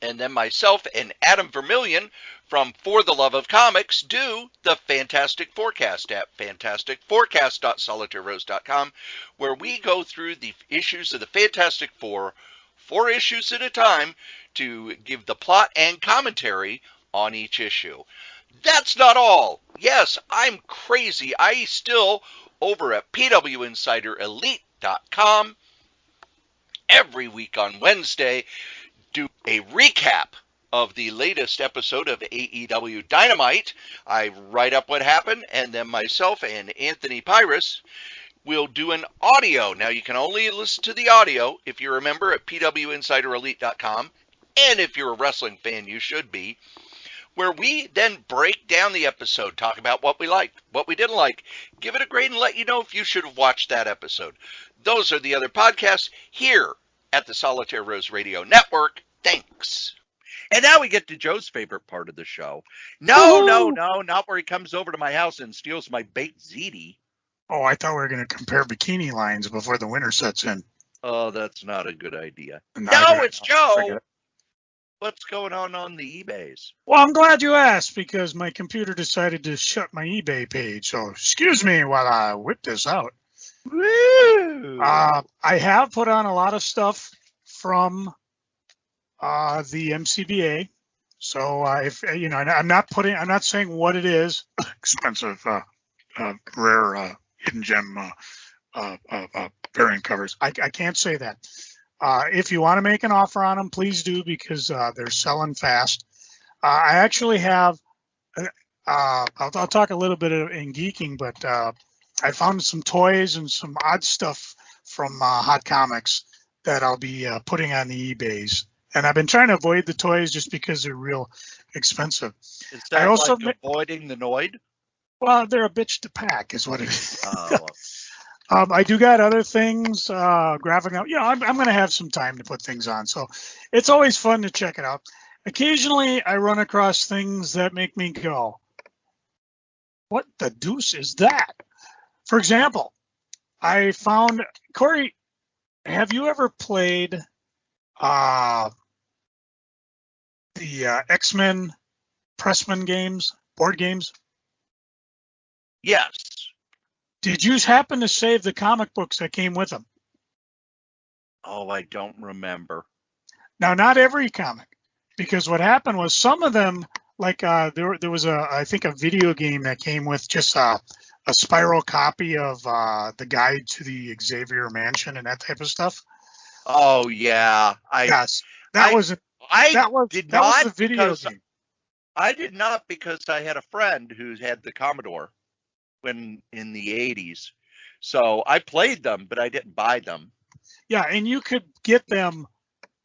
And then myself and Adam Vermillion from For the Love of Comics do the Fantastic Forecast at fantasticforecast.solitairerose.com, where we go through the issues of the Fantastic Four, 4 issues at a time, to give the plot and commentary on each issue. That's not all. Yes, I'm crazy. I still, over at pwinsiderelite.com, every week on Wednesday, do a recap of the latest episode of AEW Dynamite. I write up what happened, and then myself and Anthony Pyrus will do an audio. Now, you can only listen to the audio, if you remember, at pwinsiderelite.com, and if you're a wrestling fan, you should be, where we then break down the episode, talk about what we liked, what we didn't like, give it a grade, and let you know if you should have watched that episode. Those are the other podcasts. Here, at the Solitaire Rose Radio Network. Thanks. And now we get to Joe's favorite part of the show. No, not where he comes over to my house and steals my baked ziti. Oh, I thought we were going to compare bikini lines before the winter sets in. Oh, that's not a good idea. No, it's Joe. What's going on the eBays? Well, I'm glad you asked because my computer decided to shut my eBay page. So excuse me while I whip this out. Woo! I have put on a lot of stuff from the MCBA. So if I'm not saying what it is. Expensive, rare, hidden gem variant covers. I can't say that. If you want to make an offer on them, please do because they're selling fast. I actually have. I'll talk a little bit in geeking, but I found some toys and some odd stuff from Hot Comics that I'll be putting on the eBays. And I've been trying to avoid the toys just because they're real expensive. Is that also like avoiding the Noid? Well, they're a bitch to pack, is what it is. Oh. I do got other things, graphic out. I'm going to have some time to put things on. So it's always fun to check it out. Occasionally, I run across things that make me go, what the deuce is that? For example, I found, Cory, have you ever played the X-Men Pressman games, board games? Yes. Did you happen to save the comic books that came with them? Oh, I don't remember. Now, not every comic, because what happened was some of them, like there was I think a video game that came with just a spiral copy of the Guide to the Xavier Mansion and that type of stuff. Oh yeah, that was the video game. I did not because I had a friend who had the Commodore when in the 80s. So I played them, but I didn't buy them. Yeah, and you could get them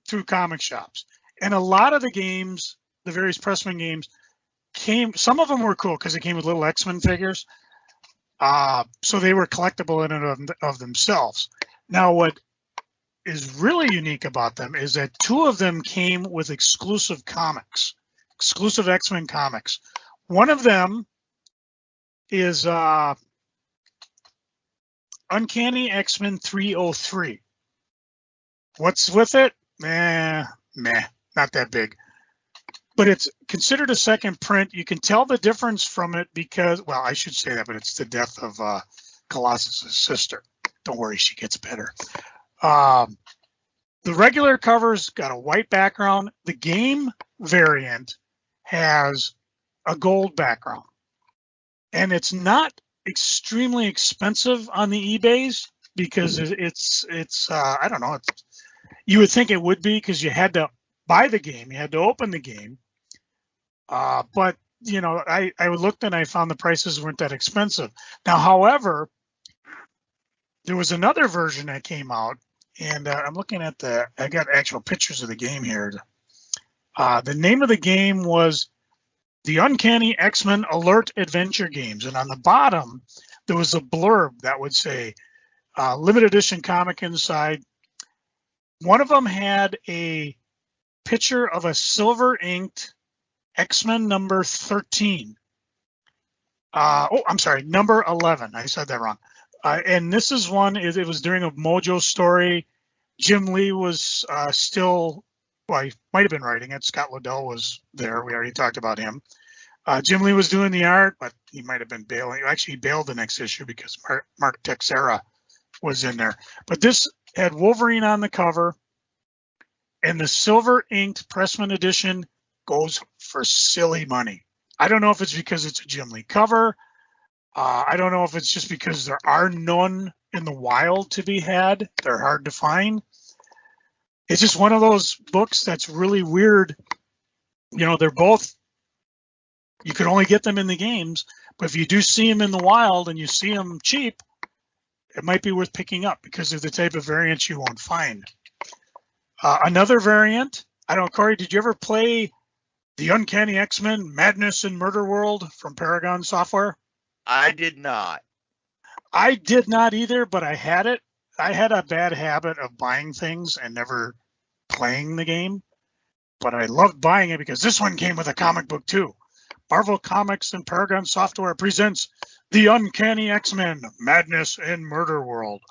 through comic shops. And a lot of the games, the various Pressman games, some of them were cool because they came with little X-Men figures. So they were collectible in and of themselves. Now, what is really unique about them is that two of them came with exclusive comics, exclusive X-Men comics. One of them is Uncanny X-Men 303. What's with it? Meh, not that big. But it's considered a second print. You can tell the difference from it because, well, I should say that, but it's the death of Colossus's sister. Don't worry, she gets better. The regular cover's got a white background. The game variant has a gold background. And it's not extremely expensive on the eBays because it's I don't know. You would think it would be because you had to buy the game. You had to open the game. But, I looked and I found the prices weren't that expensive. Now, however, there was another version that came out. And I'm looking at I got actual pictures of the game here. The name of the game was the Uncanny X-Men Alert Adventure Games. And on the bottom, there was a blurb that would say, limited edition comic inside. One of them had a picture of a silver inked X-Men number 13. I'm sorry, number 11. I said that wrong. And this is one, it was during a Mojo story. Jim Lee was still, well, he might have been writing it. Scott Lobdell was there. We already talked about him. Jim Lee was doing the art, but he might have been bailing. Actually, he bailed the next issue because Mark Texera was in there. But this had Wolverine on the cover, and the silver inked Pressman edition goes for silly money. I don't know if it's because it's a Jim Lee cover. I don't know if it's just because there are none in the wild to be had. They're hard to find. It's just one of those books that's really weird. They're both, you could only get them in the games, but if you do see them in the wild and you see them cheap, it might be worth picking up because of the type of variants you won't find. Another variant, I don't know, Cory, did you ever play the Uncanny X-Men Madness in Murder World from Pendragon Software? I did not. I did not either, but I had it. I had a bad habit of buying things and never playing the game, but I loved buying it because this one came with a comic book too. Marvel Comics and Pendragon Software presents The Uncanny X-Men, Madness in Murder World.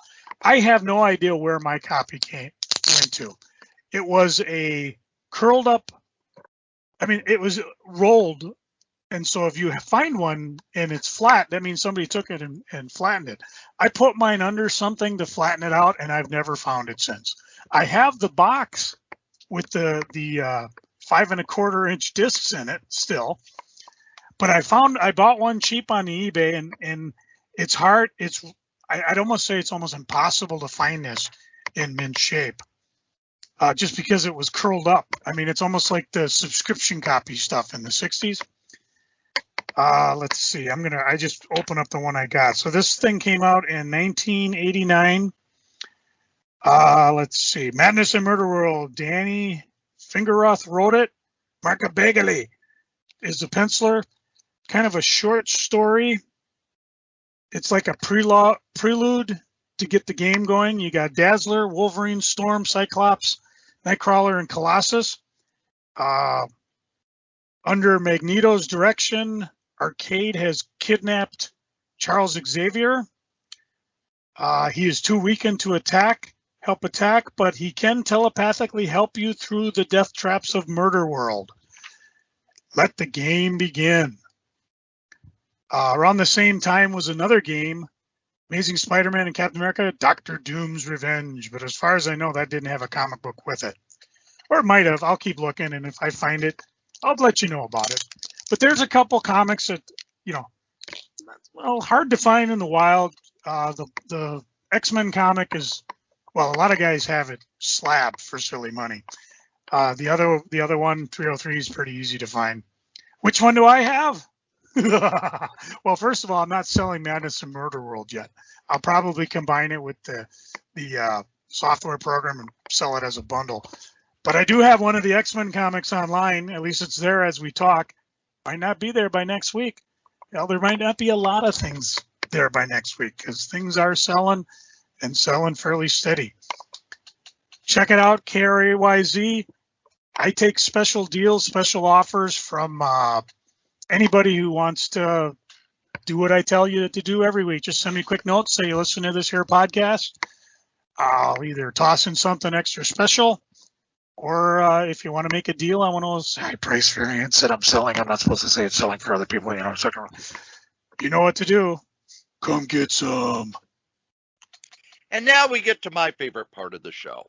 I have no idea where my copy went to. It was a curled up, it was rolled. And so if you find one and it's flat, that means somebody took it and flattened it. I put mine under something to flatten it out, and I've never found it since. I have the box with the 5 1/4 inch discs in it still, but I bought one cheap on the eBay, and it's hard. I'd almost say it's almost impossible to find this in mint shape, just because it was curled up. It's almost like the subscription copy stuff in the 60s. Let's see. I just open up the one I got. So this thing came out in 1989. Let's see. Madness in Murder World. Danny Fingeroth wrote it. Marka Begley is the penciler. Kind of a short story. It's like a prelude to get the game going. You got Dazzler, Wolverine, Storm, Cyclops, Nightcrawler, and Colossus. Under Magneto's direction, Arcade has kidnapped Charles Xavier. He is too weakened to help attack, but he can telepathically help you through the death traps of Murder World. Let the game begin. Around the same time was another game, Amazing Spider-Man and Captain America, Doctor Doom's Revenge. But as far as I know, that didn't have a comic book with it. Or it might have. I'll keep looking, and if I find it, I'll let you know about it. But there's a couple comics that, hard to find in the wild. The X-Men comic is, a lot of guys have it slabbed for silly money. The other one, 303, is pretty easy to find. Which one do I have? Well, first of all, I'm not selling Madness in Murder World yet. I'll probably combine it with the software program and sell it as a bundle. But I do have one of the X-Men comics online. At least it's there as we talk. Might not be there by next week. Well, there might not be a lot of things there by next week because things are selling and selling fairly steady. Check it out, KRAYZ. I take special deals, special offers from anybody who wants to do what I tell you to do every week. Just send me a quick note, say you listen to this here podcast. I'll either toss in something extra special, or if you want to make a deal on one of those high price variants that I'm selling, I'm not supposed to say it's selling for other people, you know what to do. Come get some. And now we get to my favorite part of the show.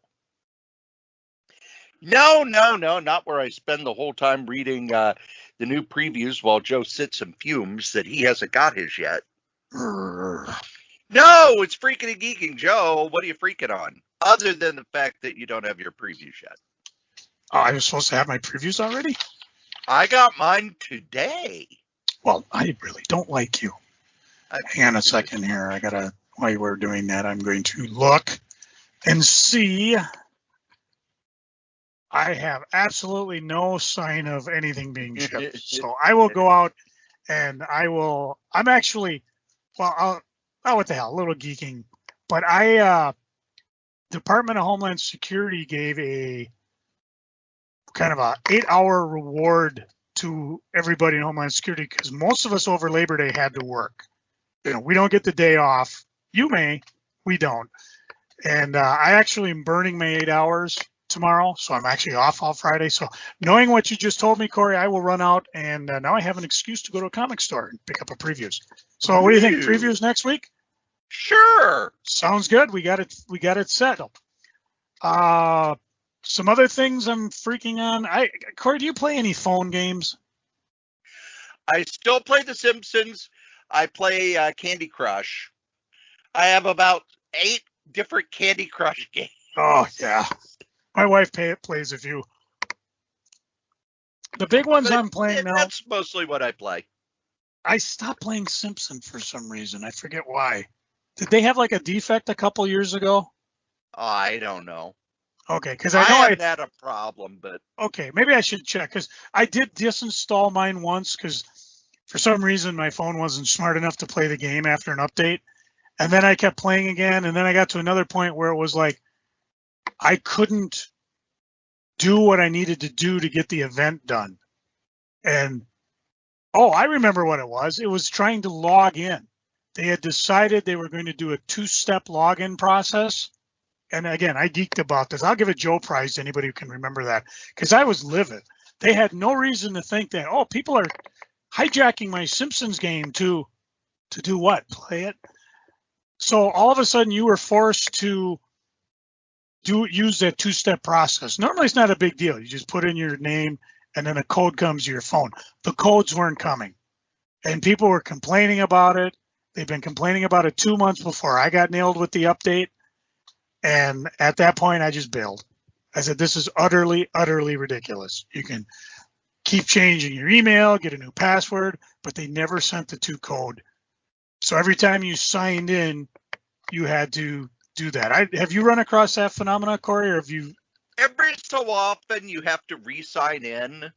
No, not where I spend the whole time reading the new previews while Joe sits and fumes that he hasn't got his yet. No, it's freaking and geeking. Joe, what are you freaking on? Other than the fact that you don't have your previews yet. Oh, I was supposed to have my previews already? I got mine today. Well, I really don't like you. Hang on a second here. While you were doing that, I'm going to look and see. I have absolutely no sign of anything being shipped. So I will go out and I'm actually, what the hell, a little geeking. But Department of Homeland Security gave a kind of a 8-hour reward to everybody in Homeland Security because most of us over Labor Day had to work. We don't get the day off. You may, we don't. And I actually am burning my 8 hours tomorrow, so I'm actually off all Friday. So knowing what you just told me, Cory, I will run out, and now I have an excuse to go to a comic store and pick up a previews. So what do you think? Previews next week? Sure. Sounds good. We got it settled. Some other things I'm freaking on. Cory, do you play any phone games? I still play The Simpsons. I play Candy Crush. I have about 8 different Candy Crush games. Oh, yeah. My wife plays a few. The big ones I'm playing now. That's mostly what I play. I stopped playing Simpson for some reason. I forget why. Did they have like a defect a couple years ago? I don't know. Okay, because I know I had a problem, but okay, maybe I should check because I did disinstall mine once because for some reason my phone wasn't smart enough to play the game after an update, And then I kept playing again, and then I got to another point where it was like I couldn't do what I needed to do to get the event done. And I remember what it was. It was trying to log in. They had decided they were going to do a 2-step login process. And again, I geeked about this. I'll give a Joe prize to anybody who can remember that, because I was livid. They had no reason to think that, people are hijacking my Simpsons game to do what? Play it? So all of a sudden you were forced to use that 2-step process. Normally it's not a big deal. You just put in your name and then a code comes to your phone. The codes weren't coming. And people were complaining about it. They've been complaining about it 2 months before I got nailed with the update. And at that point, I just bailed. I said, this is utterly, utterly ridiculous. You can keep changing your email, get a new password, but they never sent the 2 code. So every time you signed in, you had to do that. Have you run across that phenomena, Cory, or have you? Every so often you have to re-sign in,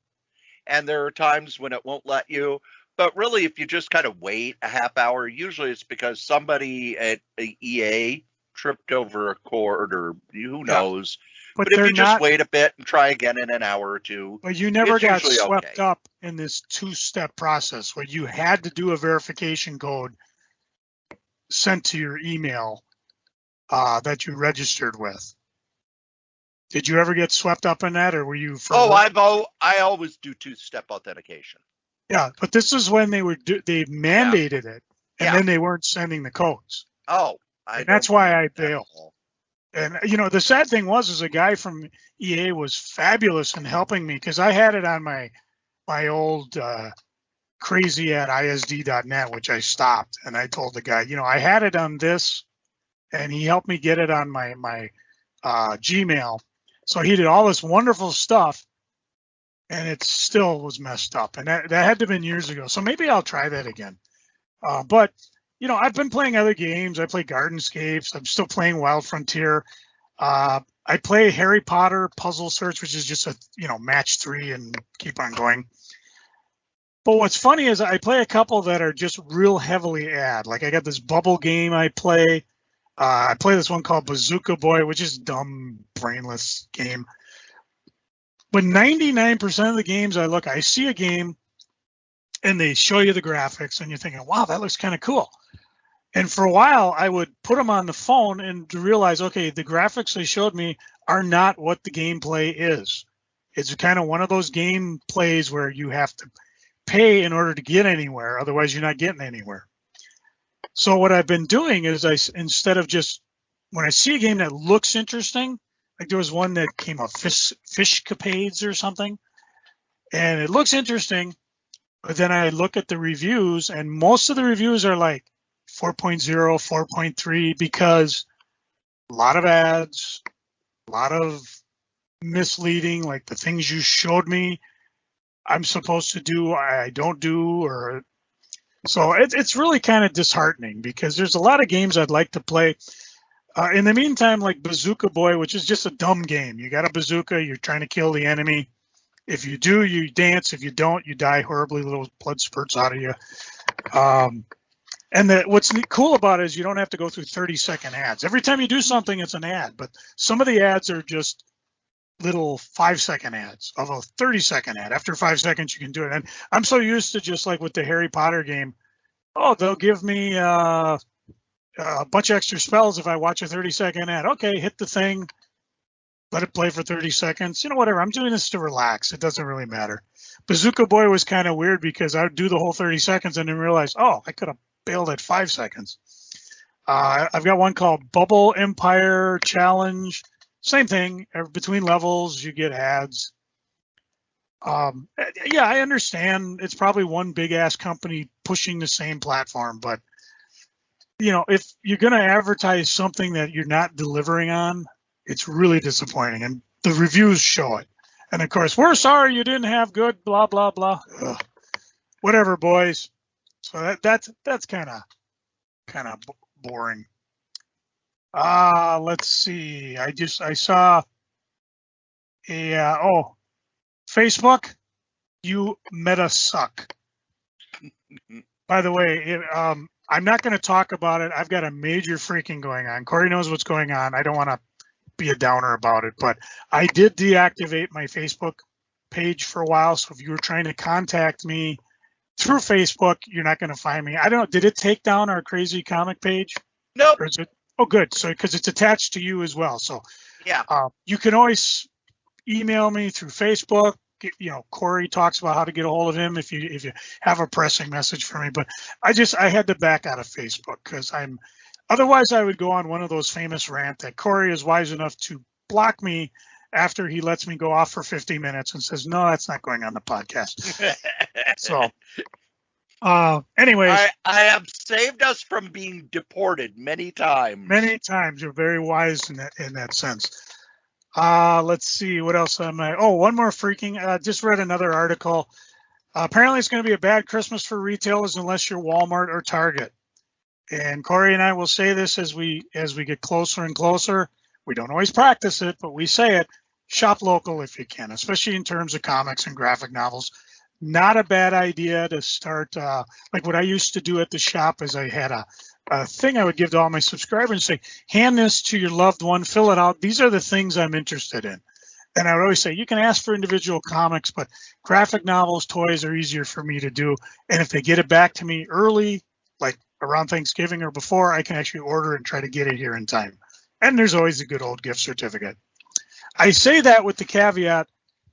and there are times when it won't let you. But really, if you just kind of wait a half hour, usually it's because somebody at EA tripped over a cord, or who knows. But if you just wait a bit and try again in an hour or two, but you never got swept up in this 2-step process where you had to do a verification code sent to your email that you registered with. Did you ever get swept up in that, or were you? I always do 2-step authentication. Yeah, but this is when they mandated it, and then they weren't sending the codes. And that's why I bailed. And the sad thing was a guy from EA was fabulous in helping me, because I had it on my old crazy at isd.net, which I stopped, and I told the guy, I had it on this, and he helped me get it on my Gmail. So he did all this wonderful stuff, and it still was messed up. And that had to have been years ago. So maybe I'll try that again. But I've been playing other games. I play Gardenscapes. I'm still playing Wild Frontier. I play Harry Potter Puzzle Search, which is just a, match 3 and keep on going. But what's funny is I play a couple that are just real heavily ad. Like I got this bubble game I play. I play this one called Bazooka Boy, which is a dumb, brainless game. But 99% of the games I see a game and they show you the graphics and you're thinking, wow, that looks kind of cool. And for a while, I would put them on the phone and to realize, okay, the graphics they showed me are not what the gameplay is. It's kind of one of those gameplays where you have to pay in order to get anywhere. Otherwise, you're not getting anywhere. So what I've been doing is instead of just, when I see a game that looks interesting, like there was one that came up, Fishcapades or something, and it looks interesting, but then I look at the reviews, and most of the reviews are like 4.0, 4.3, because a lot of ads, a lot of misleading, like the things you showed me I'm supposed to do, I don't do, or so it's really kind of disheartening, because there's a lot of games I'd like to play. In the meantime, like Bazooka Boy, which is just a dumb game. You got a bazooka, you're trying to kill the enemy. If you do, you dance. If you don't, you die horribly. Little blood spurts out of you. And what's cool about it is you don't have to go through 30-second ads. Every time you do something, it's an ad. But some of the ads are just little 5-second ads of a 30-second ad. After 5 seconds, you can do it. And I'm so used to, just like with the Harry Potter game, they'll give me a bunch of extra spells if I watch a 30-second ad. Okay, hit the thing, let it play for 30 seconds. Whatever. I'm doing this to relax. It doesn't really matter. Bazooka Boy was kind of weird, because I would do the whole 30 seconds and then realize, I could have bailed at 5 seconds. I've got one called Bubble Empire Challenge. Same thing. Between levels, you get ads. Yeah, I understand. It's probably one big ass company pushing the same platform, but if you're going to advertise something that you're not delivering on, it's really disappointing. And the reviews show it. And of course, we're sorry you didn't have good blah blah blah. Ugh. Whatever, boys. So that's kind of boring. Let's see. I saw a Facebook, you meta suck. By the way, I'm not going to talk about it. I've got a major freaking going on. Cory knows what's going on. I don't want to be a downer about it, but I did deactivate my Facebook page for a while. So if you were trying to contact me through Facebook, you're not going to find me. I don't know. Did it take down our crazy comic page? Nope. Or is it? Oh, good. So because it's attached to you as well. So yeah, you can always email me through Facebook. Cory talks about how to get a hold of him if you have a pressing message for me. But I had to back out of Facebook because otherwise I would go on one of those famous rants that Cory is wise enough to block me after he lets me go off for 50 minutes and says, no, that's not going on the podcast. So anyways. I have saved us from being deported many times. Many times. You're very wise in that sense. Let's see, what else am I? Oh, one more freaking, just read another article. Apparently it's going to be a bad Christmas for retailers unless you're Walmart or Target. And Cory and I will say this as we get closer and closer. We don't always practice it, but we say it. Shop local if you can, especially in terms of comics and graphic novels. Not a bad idea to start, like what I used to do at the shop is I had a thing I would give to all my subscribers and say, hand this to your loved one, fill it out. These are the things I'm interested in. And I would always say, you can ask for individual comics, but graphic novels, toys are easier for me to do. And if they get it back to me early, like around Thanksgiving or before, I can actually order and try to get it here in time. And there's always a good old gift certificate. I say that with the caveat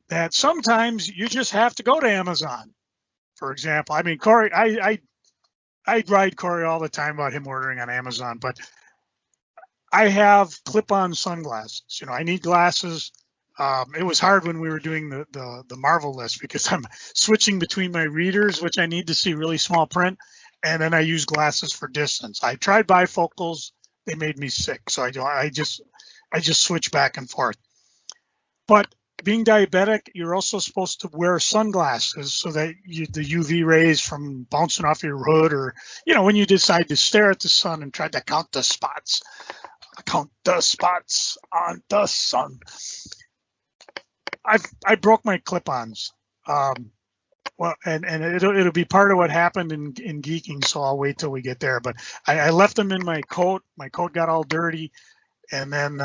that sometimes you just have to go to Amazon. For example, I mean, Cory, I ride Cory all the time about him ordering on Amazon, but I have clip-on sunglasses. I need glasses. It was hard when we were doing the Marvel list because I'm switching between my readers, which I need to see really small print, and then I use glasses for distance. I tried bifocals. They made me sick, so I just switch back and forth. But being diabetic, you're also supposed to wear sunglasses so that the UV rays from bouncing off your hood or, when you decide to stare at the sun and try to count the spots on the sun. I broke my clip-ons. Well, and it'll be part of what happened in geeking, so I'll wait till we get there. But I left them in my coat. My coat got all dirty, and then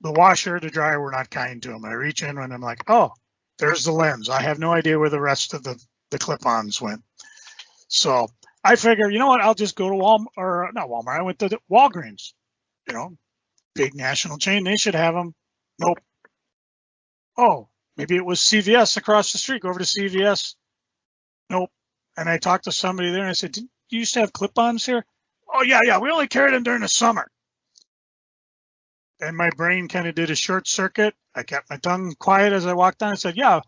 the washer, the dryer were not kind to them. I reach in and I'm like, oh, there's the lens. I have no idea where the rest of the clip-ons went. So I figure, you know what? I'll just go to not Walmart. I went to Walgreens, big national chain. They should have them. Nope. Oh, maybe it was CVS across the street. Go over to CVS. Nope. And I talked to somebody there and I said, didn't you used to have clip-ons here? Oh, yeah. We only carried them during the summer. And my brain kind of did a short circuit. I kept my tongue quiet as I walked on. I said, yeah,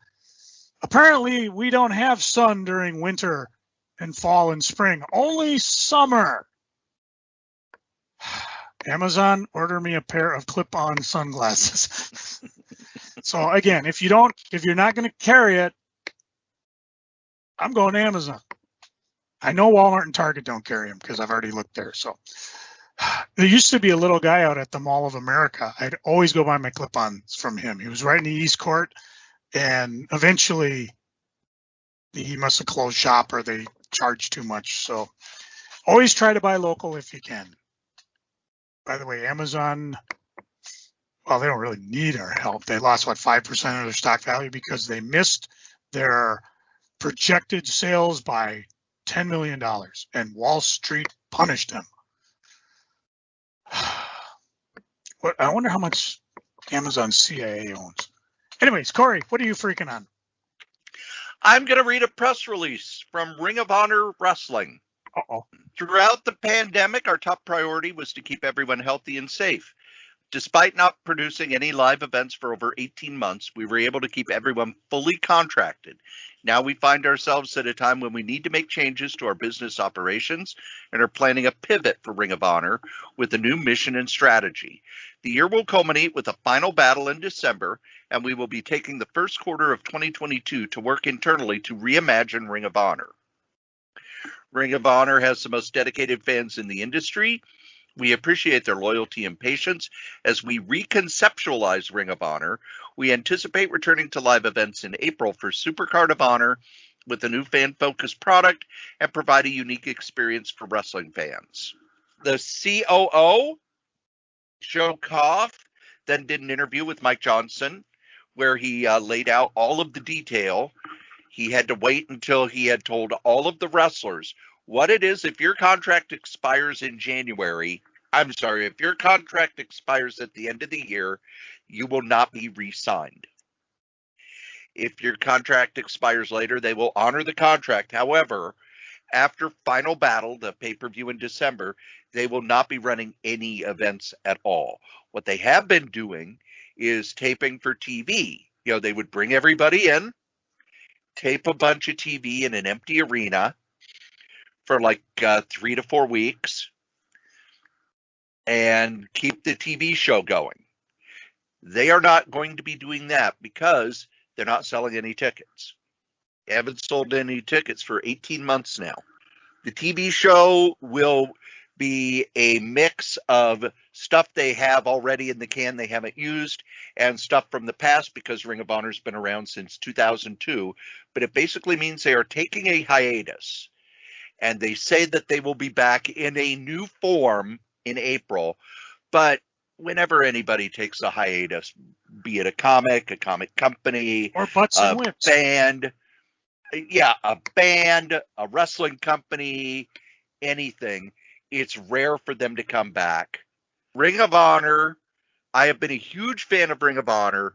apparently we don't have sun during winter and fall and spring, only summer. Amazon, order me a pair of clip-on sunglasses. So again, if you're not going to carry it, I'm going to Amazon. I know Walmart and Target don't carry them because I've already looked there. So there used to be a little guy out at the Mall of America. I'd always go buy my clip-ons from him. He was right in the East Court, and eventually he must have closed shop or they charged too much. So always try to buy local if you can. By the way, Amazon, well, they don't really need our help. They lost, 5% of their stock value because they missed their projected sales by $10 million, and Wall Street punished them. I wonder how much Amazon CIA owns. Anyways, Cory, what are you freaking on? I'm going to read a press release from Ring of Honor Wrestling. Uh-oh. Throughout the pandemic, our top priority was to keep everyone healthy and safe. Despite not producing any live events for over 18 months, we were able to keep everyone fully contracted. Now we find ourselves at a time when we need to make changes to our business operations and are planning a pivot for Ring of Honor with a new mission and strategy. The year will culminate with a final battle in December, and we will be taking the first quarter of 2022 to work internally to reimagine Ring of Honor. Ring of Honor has the most dedicated fans in the industry. We appreciate their loyalty and patience as we reconceptualize Ring of Honor. We anticipate returning to live events in April for Supercard of Honor with a new fan-focused product and provide a unique experience for wrestling fans. The COO, Joe Koff, then did an interview with Mike Johnson where he laid out all of the detail. He had to wait until he had told all of the wrestlers what it is. If your contract expires in January, if your contract expires at the end of the year, you will not be re-signed. If your contract expires later, they will honor the contract. However, after Final Battle, the pay-per-view in December, they will not be running any events at all. What they have been doing is taping for TV. You know, they would bring everybody in, tape a bunch of TV in an empty arena for like 3 to 4 weeks, and keep the TV show going. They are not going to be doing that because they're not selling any tickets. They haven't sold any tickets for 18 months now. The TV show will be a mix of stuff they have already in the can they haven't used and stuff from the past because Ring of Honor's been around since 2002. But it basically means they are taking a hiatus. And they say that they will be back in a new form in April. But whenever anybody takes a hiatus, be it a comic company, or butts and whips, band, a wrestling company, anything, it's rare for them to come back. Ring of Honor, I have been a huge fan of Ring of Honor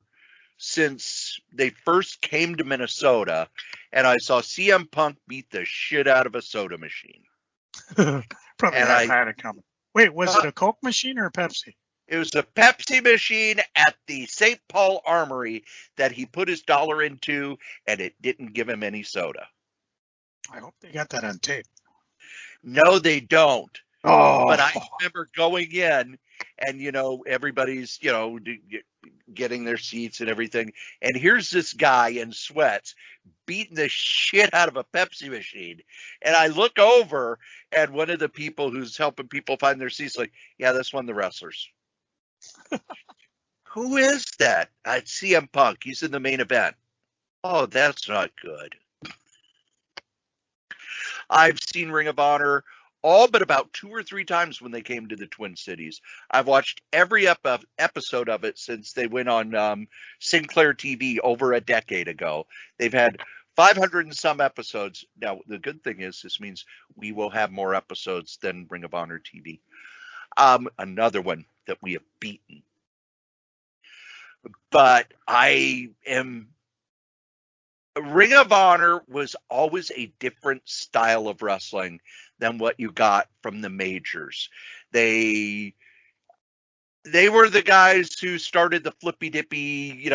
since they first came to Minnesota, and I saw CM Punk beat the shit out of a soda machine. Probably had it coming. Wait, was it a Coke machine or a Pepsi? It was a Pepsi machine at the St. Paul Armory that he put his dollar into, and it didn't give him any soda. I hope they got that on tape. No, they don't. Oh. But I remember going in, and, you know, everybody's, you know, getting their seats and everything. And here's this guy in sweats beating the shit out of a Pepsi machine. And I look over, and one of the people who's helping people find their seats like, yeah, that's one of the wrestlers. Who is that? It's CM Punk. He's in the main event. Oh, that's not good. I've seen Ring of Honor all but about 2 or 3 times when they came to the Twin Cities. I've watched every episode of it since they went on Sinclair TV over a decade ago. They've had 500 and some episodes. Now, the good thing is this means we will have more episodes than Ring of Honor TV. Another one that we have beaten. But Ring of Honor was always a different style of wrestling than what you got from the majors. They were the guys who started the flippy dippy,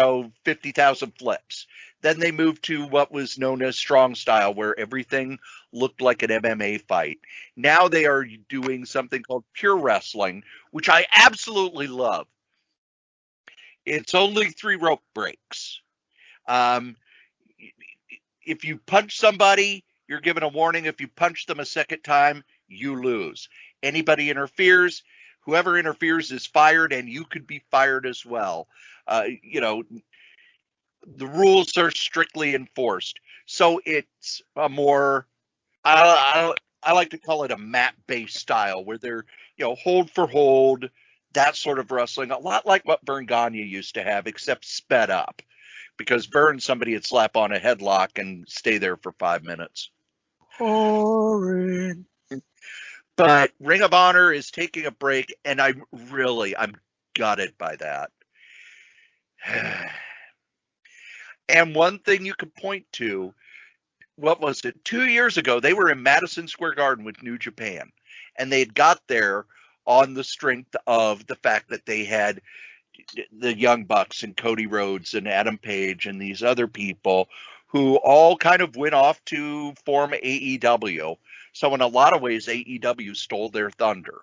50,000 flips. Then they moved to what was known as strong style, where everything looked like an MMA fight. Now they are doing something called pure wrestling, which I absolutely love. It's only 3 rope breaks. If you punch somebody, you're given a warning. If you punch them a second time, you lose. Anybody interferes, whoever interferes is fired, and you could be fired as well. The rules are strictly enforced. So it's a more, I like to call it a mat-based style, where they're, hold for hold, that sort of wrestling, a lot like what Vern Gagne used to have, except sped up. Because Vern, somebody would slap on a headlock and stay there for 5 minutes. Boring. But Ring of Honor is taking a break, and I'm gutted by that. And one thing you could point to, what was it, 2 years ago, they were in Madison Square Garden with New Japan. And they had got there on the strength of the fact that they had the Young Bucks and Cody Rhodes and Adam Page and these other people who all kind of went off to form AEW. So in a lot of ways, AEW stole their thunder.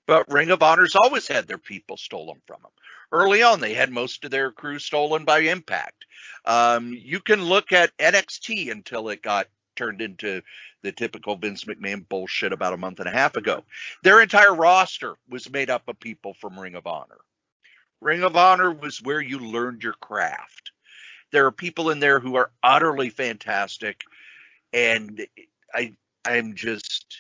But Ring of Honor's always had their people stolen from them. Early on, they had most of their crew stolen by Impact. You can look at NXT until it got turned into the typical Vince McMahon bullshit about a month and a half ago. Their entire roster was made up of people from Ring of Honor. Ring of Honor was where you learned your craft. There are people in there who are utterly fantastic, and I'm just,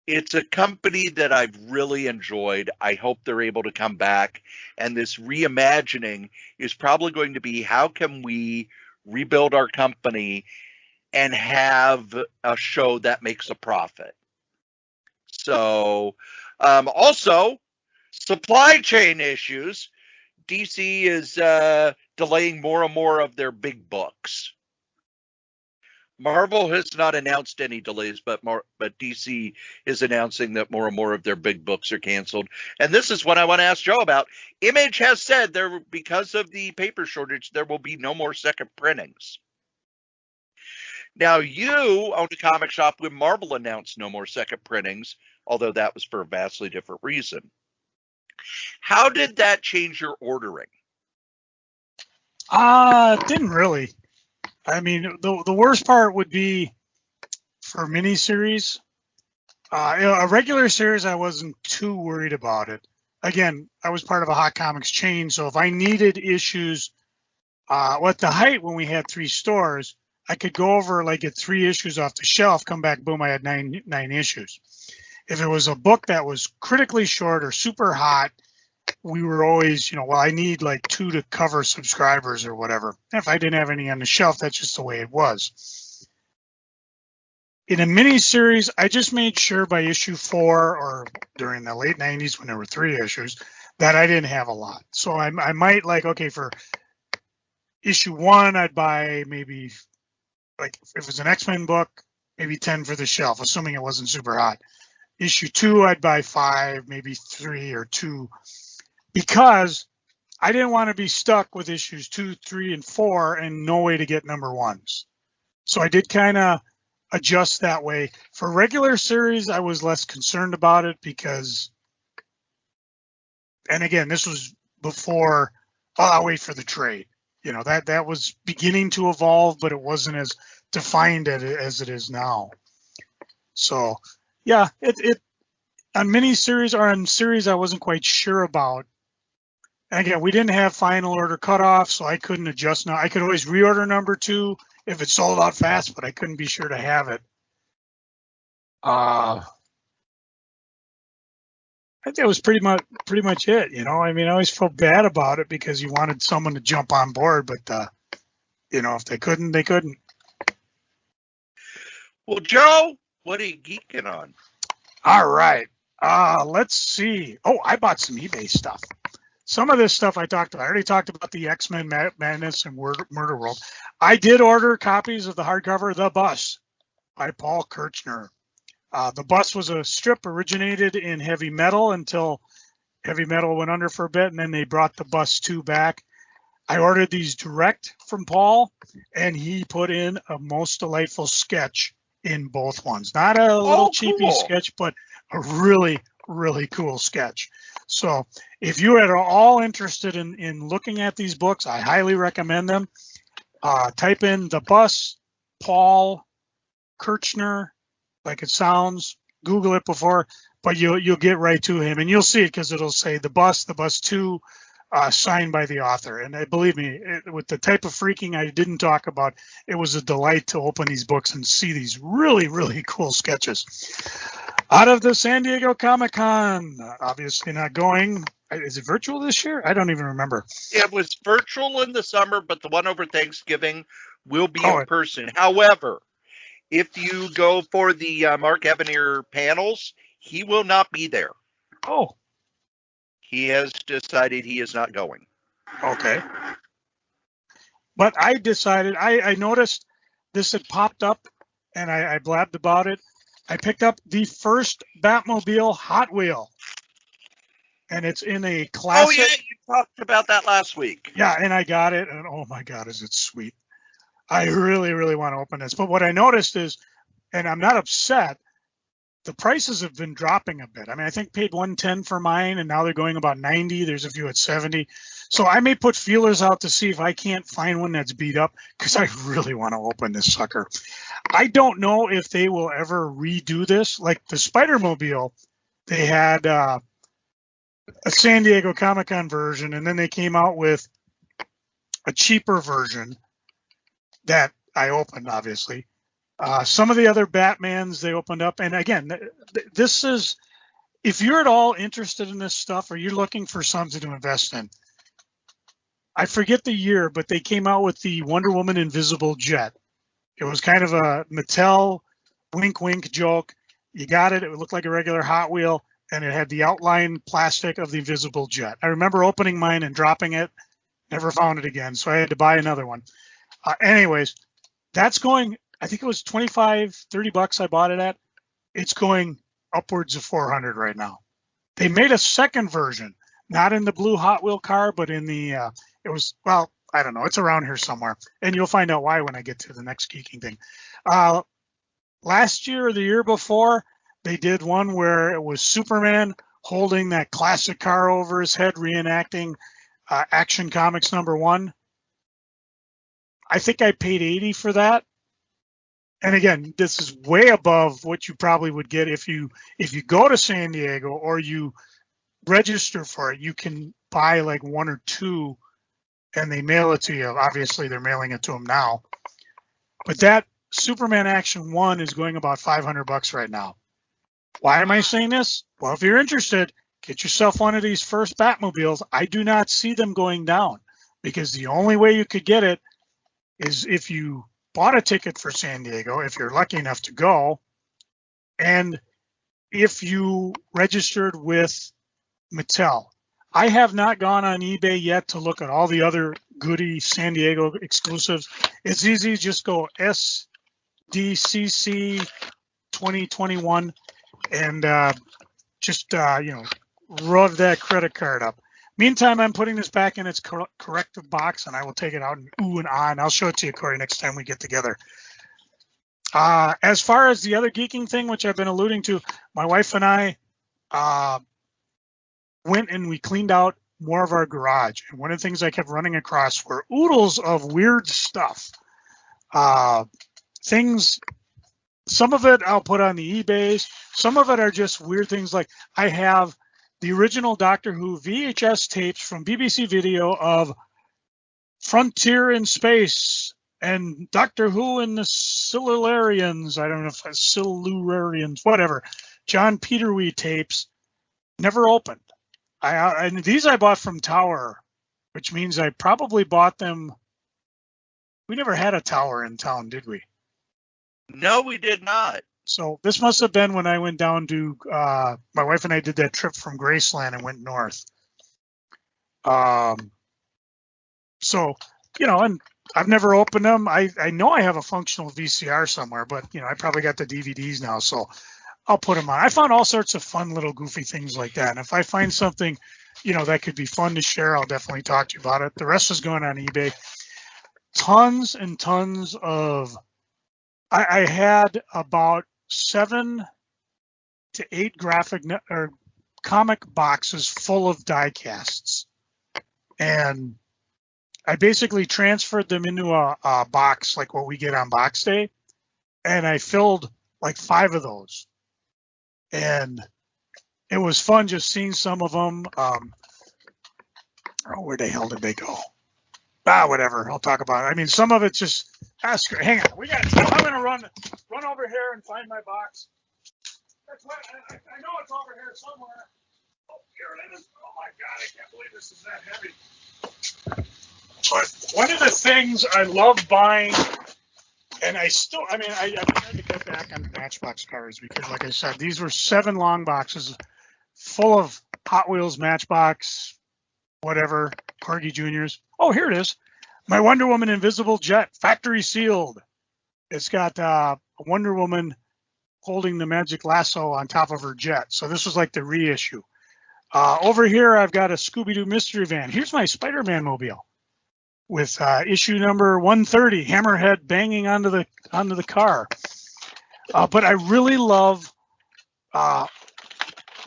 it's a company that I've really enjoyed. I hope they're able to come back, and this reimagining is probably going to be, how can we rebuild our company and have a show that makes a profit? So, also, supply chain issues. DC is delaying more and more of their big books. Marvel has not announced any delays, but DC is announcing that more and more of their big books are canceled. And this is what I want to ask Joe about. Image has said because of the paper shortage, there will be no more second printings. Now, you owned a comic shop when Marvel announced no more second printings, although that was for a vastly different reason. How did that change your ordering? Didn't really. I mean, the worst part would be for miniseries. A regular series, I wasn't too worried about it. Again, I was part of a hot comics chain, so if I needed issues, at the height when we had 3 stores, I could go over, like, get 3 issues off the shelf, come back, boom, I had nine issues. If it was a book that was critically short or super hot, we were always, well, I need like 2 to cover subscribers or whatever. If I didn't have any on the shelf, that's just the way it was. In a mini series, I just made sure by issue 4 or during the late 90s when there were 3 issues that I didn't have a lot. So I might, like, okay, for issue 1, I'd buy maybe, like, if it was an X-Men book, maybe 10 for the shelf, assuming it wasn't super hot. Issue 2, I'd buy 5, maybe 3 or 2. Because I didn't want to be stuck with issues 2, 3, and 4 and no way to get number 1s. So I did kind of adjust that way. For regular series, I was less concerned about it because, and again, this was before, I'll wait for the trade. That was beginning to evolve, but it wasn't as defined as it is now. So, yeah, it on miniseries or on series I wasn't quite sure about. And again, we didn't have final order cutoff, so I couldn't adjust now. I could always reorder number 2 if it sold out fast, but I couldn't be sure to have it. I think that was pretty much it. I mean, I always felt bad about it because you wanted someone to jump on board, but if they couldn't, they couldn't. Well, Joe, what are you geeking on? All right. Let's see. Oh, I bought some eBay stuff. Some of this stuff I talked about. I already talked about the X-Men Madness and Murder World. I did order copies of the hardcover The Bus by Paul Kirchner. The Bus was a strip originated in heavy metal until heavy metal went under for a bit, and then they brought the Bus 2 back. I ordered these direct from Paul, and he put in a most delightful sketch in both ones. Not a little cheapy sketch, but a really, really cool sketch. So if you are all interested in looking at these books, I highly recommend them. Type in The Bus, Paul Kirchner, like it sounds. Google it before, but you'll get right to him, and you'll see it because it'll say The Bus 2, signed by the author. And believe me, with the type of freaking I didn't talk about, it was a delight to open these books and see these really, really cool sketches. Out of the San Diego Comic-Con, obviously not going. Is it virtual this year? I don't even remember. It was virtual in the summer, but the one over Thanksgiving will be in person. However, if you go for the Mark Evanier panels, he will not be there. Oh. He has decided he is not going. Okay. But I decided, I noticed this had popped up, and I blabbed about it. I picked up the first Batmobile Hot Wheel, and it's in a classic. Oh, yeah, you talked about that last week. Yeah, and I got it, and oh my God, is it sweet. I really, really want to open this. But what I noticed is, and I'm not upset, the prices have been dropping a bit. I mean, I think paid $110 for mine, and now they're going about $90. There's a few at $70. So I may put feelers out to see if I can't find one that's beat up, because I really want to open this sucker. I don't know if they will ever redo this. Like the Spider-Mobile, they had a San Diego Comic-Con version, and then they came out with a cheaper version that I opened, obviously. Some of the other Batmans they opened up. And again, this is, if you're at all interested in this stuff or you're looking for something to invest in, I forget the year, but they came out with the Wonder Woman Invisible Jet. It was kind of a Mattel wink, wink joke. You got it. It would look like a regular Hot Wheel, and it had the outline plastic of the Invisible Jet. I remember opening mine and dropping it. Never found it again, so I had to buy another one. Anyways, that's going, I think it was 25, 30 bucks I bought it at. It's going upwards of 400 right now. They made a second version, not in the blue Hot Wheel car, but in the, it was, well, I don't know. It's around here somewhere. And you'll find out why when I get to the next geeking thing. Last year or the year before, they did one where it was Superman holding that classic car over his head, reenacting Action Comics #1. I think I paid $80 for that. And again, this is way above what you probably would get if you go to San Diego or you register for it. You can buy like one or two and they mail it to you. Obviously, they're mailing it to them now. But that Superman Action 1 is going about 500 bucks right now. Why am I saying this? Well, if you're interested, get yourself one of these first Batmobiles. I do not see them going down because the only way you could get it is if you bought a ticket for San Diego, if you're lucky enough to go, and if you registered with Mattel. I have not gone on eBay yet to look at all the other goody San Diego exclusives. It's easy, just go SDCC 2021 and just rub that credit card up. Meantime, I'm putting this back in its corrective box, and I will take it out and ooh and ah, and I'll show it to you, Cory, next time we get together. As far as the other geeking thing, which I've been alluding to, my wife and I went and we cleaned out more of our garage. And one of the things I kept running across were oodles of weird stuff. Things, some of it I'll put on the eBays. Some of it are just weird things like I have the original Doctor Who VHS tapes from BBC Video of Frontier in Space and Doctor Who and the Silurians. I don't know if it's Silurians, whatever. John Peterwee tapes, never opened. And these I bought from Tower, which means I probably bought them. We never had a Tower in town, did we? No, we did not. So this must have been when I went down to, my wife and I did that trip from Graceland and went north. So, and I've never opened them. I know I have a functional VCR somewhere, but, I probably got the DVDs now, so I'll put them on. I found all sorts of fun little goofy things like that. And if I find something, that could be fun to share, I'll definitely talk to you about it. The rest is going on eBay. Tons and tons of, I had about 7 to 8 comic boxes full of die casts. And I basically transferred them into a box like what we get on Box Day. And I filled like 5 of those. And it was fun just seeing some of them. Where the hell did they go? Whatever. I'll talk about it. I mean, some of it's just ask her. Hang on. I'm gonna run over here and find my box. That's what I know it's over here somewhere. Oh, here it is. Oh my God, I can't believe this is that heavy. But one of the things I love buying, and I tried to get back on Matchbox cars because, like I said, these were 7 long boxes full of Hot Wheels, Matchbox, whatever, Corgi Juniors. Oh, here it is. My Wonder Woman Invisible Jet, factory sealed. It's got a Wonder Woman holding the magic lasso on top of her jet. So this was like the reissue. Over here, I've got a Scooby-Doo mystery van. Here's my Spider-Man mobile with issue number 130, Hammerhead banging onto the car. But I really love not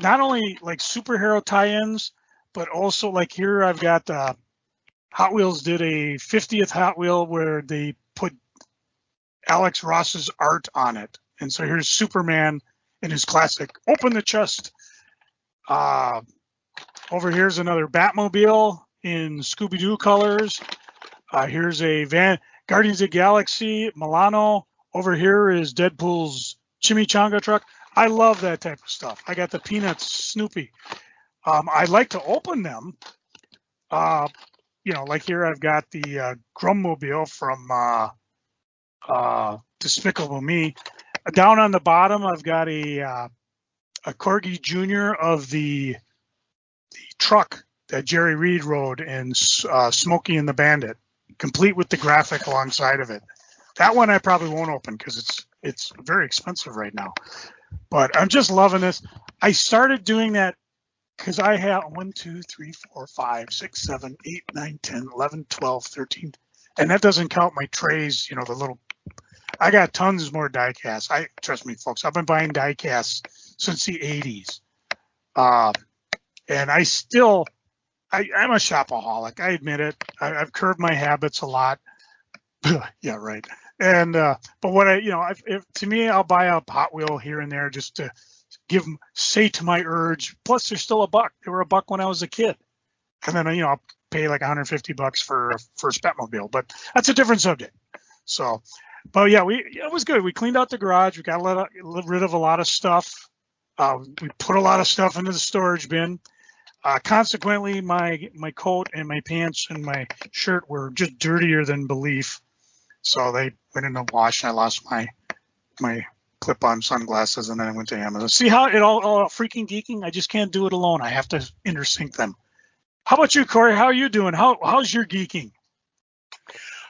only like superhero tie-ins, but also like here I've got Hot Wheels did a 50th Hot Wheel where they put Alex Ross's art on it. And so here's Superman in his classic open the chest. Over here's another Batmobile in Scooby-Doo colors. Here's a Guardians of the Galaxy, Milano. Over here is Deadpool's chimichanga truck. I love that type of stuff. I got the Peanuts Snoopy. I like to open them. Like here I've got the Grummobile from Despicable Me. Down on the bottom, I've got a Corgi Jr. of the truck that Jerry Reed rode in Smokey and the Bandit, complete with the graphic alongside of it. That one I probably won't open because it's very expensive right now. But I'm just loving this. I started doing that because I have 1, 2, 3, 4, 5, 6, 7, 8, 9, 10, 11, 12, 13. And that doesn't count my trays, the little. I got tons more die casts. Trust me, folks, I've been buying die casts since the 80s. And I'm a shopaholic. I admit it. I've curbed my habits a lot. Yeah, right. And but what to me, I'll buy a Hot Wheel here and there just to say to my urge. Plus, they're still $1. They were $1 when I was a kid. And then I'll pay like $150 for a Batmobile. But that's a different subject. So, but yeah, it was good. We cleaned out the garage. We got rid of a lot of stuff. We put a lot of stuff into the storage bin. Consequently, my coat and my pants and my shirt were just dirtier than belief. So they went in the wash. I lost my clip-on sunglasses, and then I went to Amazon. See how it all freaking geeking? I just can't do it alone. I have to intersync them. How about you, Cory? How are you doing? How's your geeking?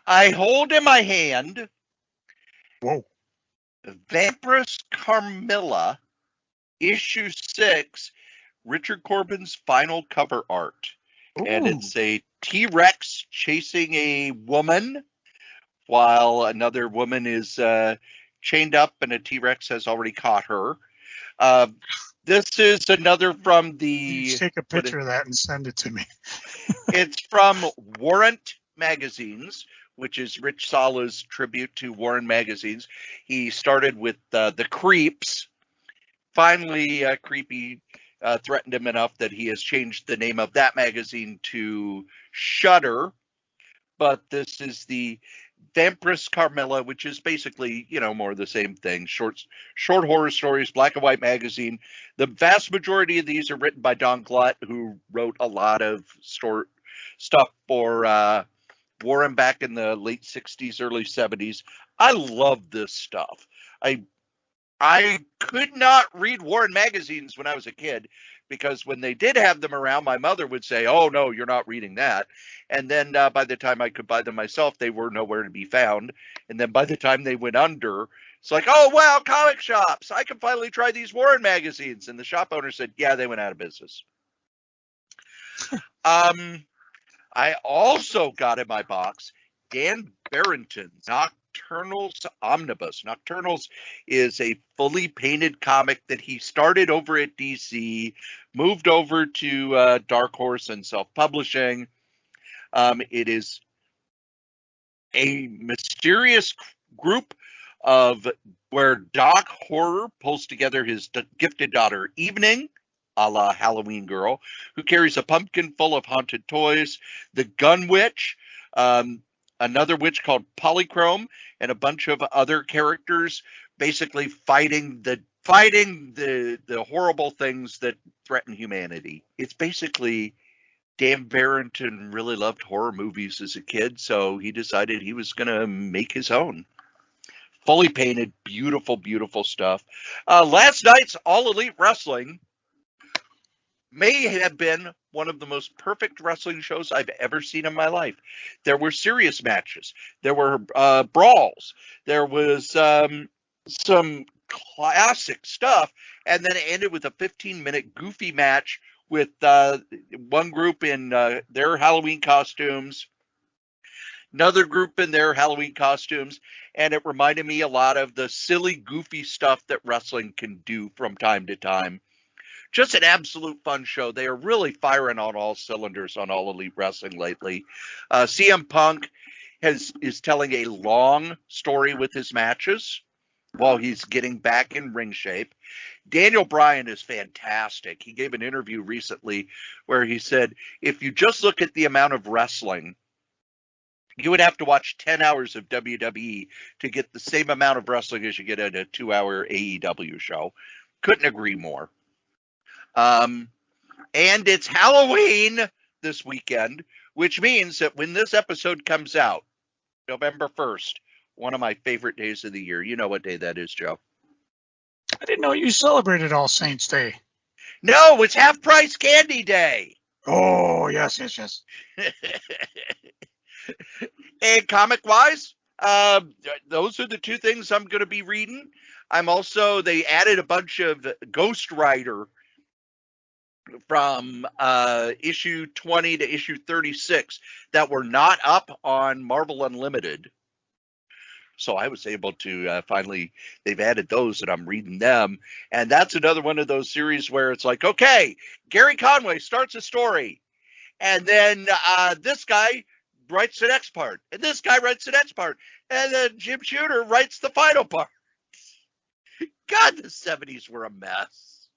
I hold in my hand. Whoa. Vampirus Carmilla, issue 6, Richard Corbin's final cover art. Ooh. And it's a T-Rex chasing a woman while another woman is chained up and a T-Rex has already caught her. This is another from the... Take a picture of that and send it to me. It's from Warrant Magazines, which is Rich Sala's tribute to Warren Magazines. He started with the Creeps. Finally, Creepy threatened him enough that he has changed the name of that magazine to Shudder. But this is the Vampirus Carmilla, which is basically, more of the same thing. Short horror stories, black and white magazine. The vast majority of these are written by Don Glutt, who wrote a lot of stuff for Warren back in the late 60s, early 70s. I love this stuff. I could not read Warren magazines when I was a kid, because when they did have them around, my mother would say, "Oh, no, you're not reading that." And then by the time I could buy them myself, they were nowhere to be found. And then by the time they went under, it's like, "Oh, wow, comic shops. I can finally try these Warren magazines." And the shop owner said, "Yeah, they went out of business." I also got in my box Dan Barrington's Nocturnals Omnibus. Nocturnals is a fully painted comic that he started over at DC, moved over to Dark Horse and self-publishing. It is a mysterious group where Doc Horror pulls together his gifted daughter Evening, a la Halloween Girl, who carries a pumpkin full of haunted toys, the Gun Witch, another witch called Polychrome, and a bunch of other characters basically fighting the horrible things that threaten humanity. It's basically Dan Barrington really loved horror movies as a kid, so he decided he was going to make his own. Fully painted, beautiful, beautiful stuff. Last night's All Elite Wrestling may have been one of the most perfect wrestling shows I've ever seen in my life. There were serious matches. There were brawls. There was some classic stuff. And then it ended with a 15-minute goofy match with one group in their Halloween costumes, another group in their Halloween costumes. And it reminded me a lot of the silly, goofy stuff that wrestling can do from time to time. Just an absolute fun show. They are really firing on all cylinders on All Elite Wrestling lately. CM Punk is telling a long story with his matches while he's getting back in ring shape. Daniel Bryan is fantastic. He gave an interview recently where he said, if you just look at the amount of wrestling You would have to watch 10 hours of WWE to get the same amount of wrestling as you get in a 2-hour AEW show. Couldn't agree more. And it's Halloween this weekend, which means that when this episode comes out, November 1st, one of my favorite days of the year. You know what day that is, Joe? I didn't know you celebrated All Saints Day. No, it's Half Price Candy Day. Oh, yes. And comic-wise, those are the two things I'm going to be reading. They added a bunch of Ghostwriter from issue 20 to issue 36 that were not up on Marvel Unlimited. So I was able to finally, they've added those and I'm reading them. And that's another one of those series where it's like, okay, Gary Conway starts a story. And then this guy writes the next part. And this guy writes the next part. And then Jim Shooter writes the final part. God, the 70s were a mess.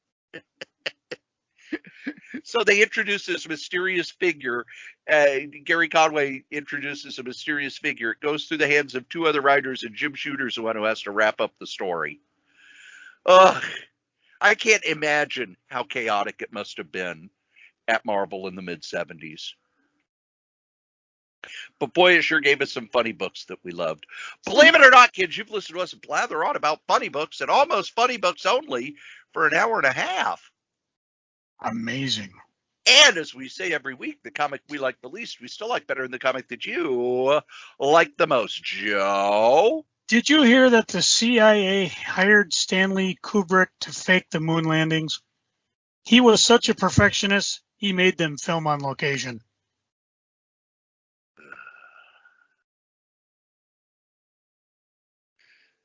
So they introduce this mysterious figure. Gary Conway introduces a mysterious figure. It goes through the hands of two other writers, and Jim Shooter's the one who has to wrap up the story. Ugh, I can't imagine how chaotic it must have been at Marvel in the mid-70s. But boy, it sure gave us some funny books that we loved. Believe it or not, kids, you've listened to us blather on about funny books and almost funny books only for an hour and a half. Amazing. And as we say every week, the comic we like the least, we still like better than the comic that you like the most. Joe? Did you hear that the CIA hired Stanley Kubrick to fake the moon landings? He was such a perfectionist, he made them film on location.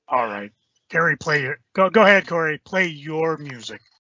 All right. Cory, go ahead, Cory. Play your music.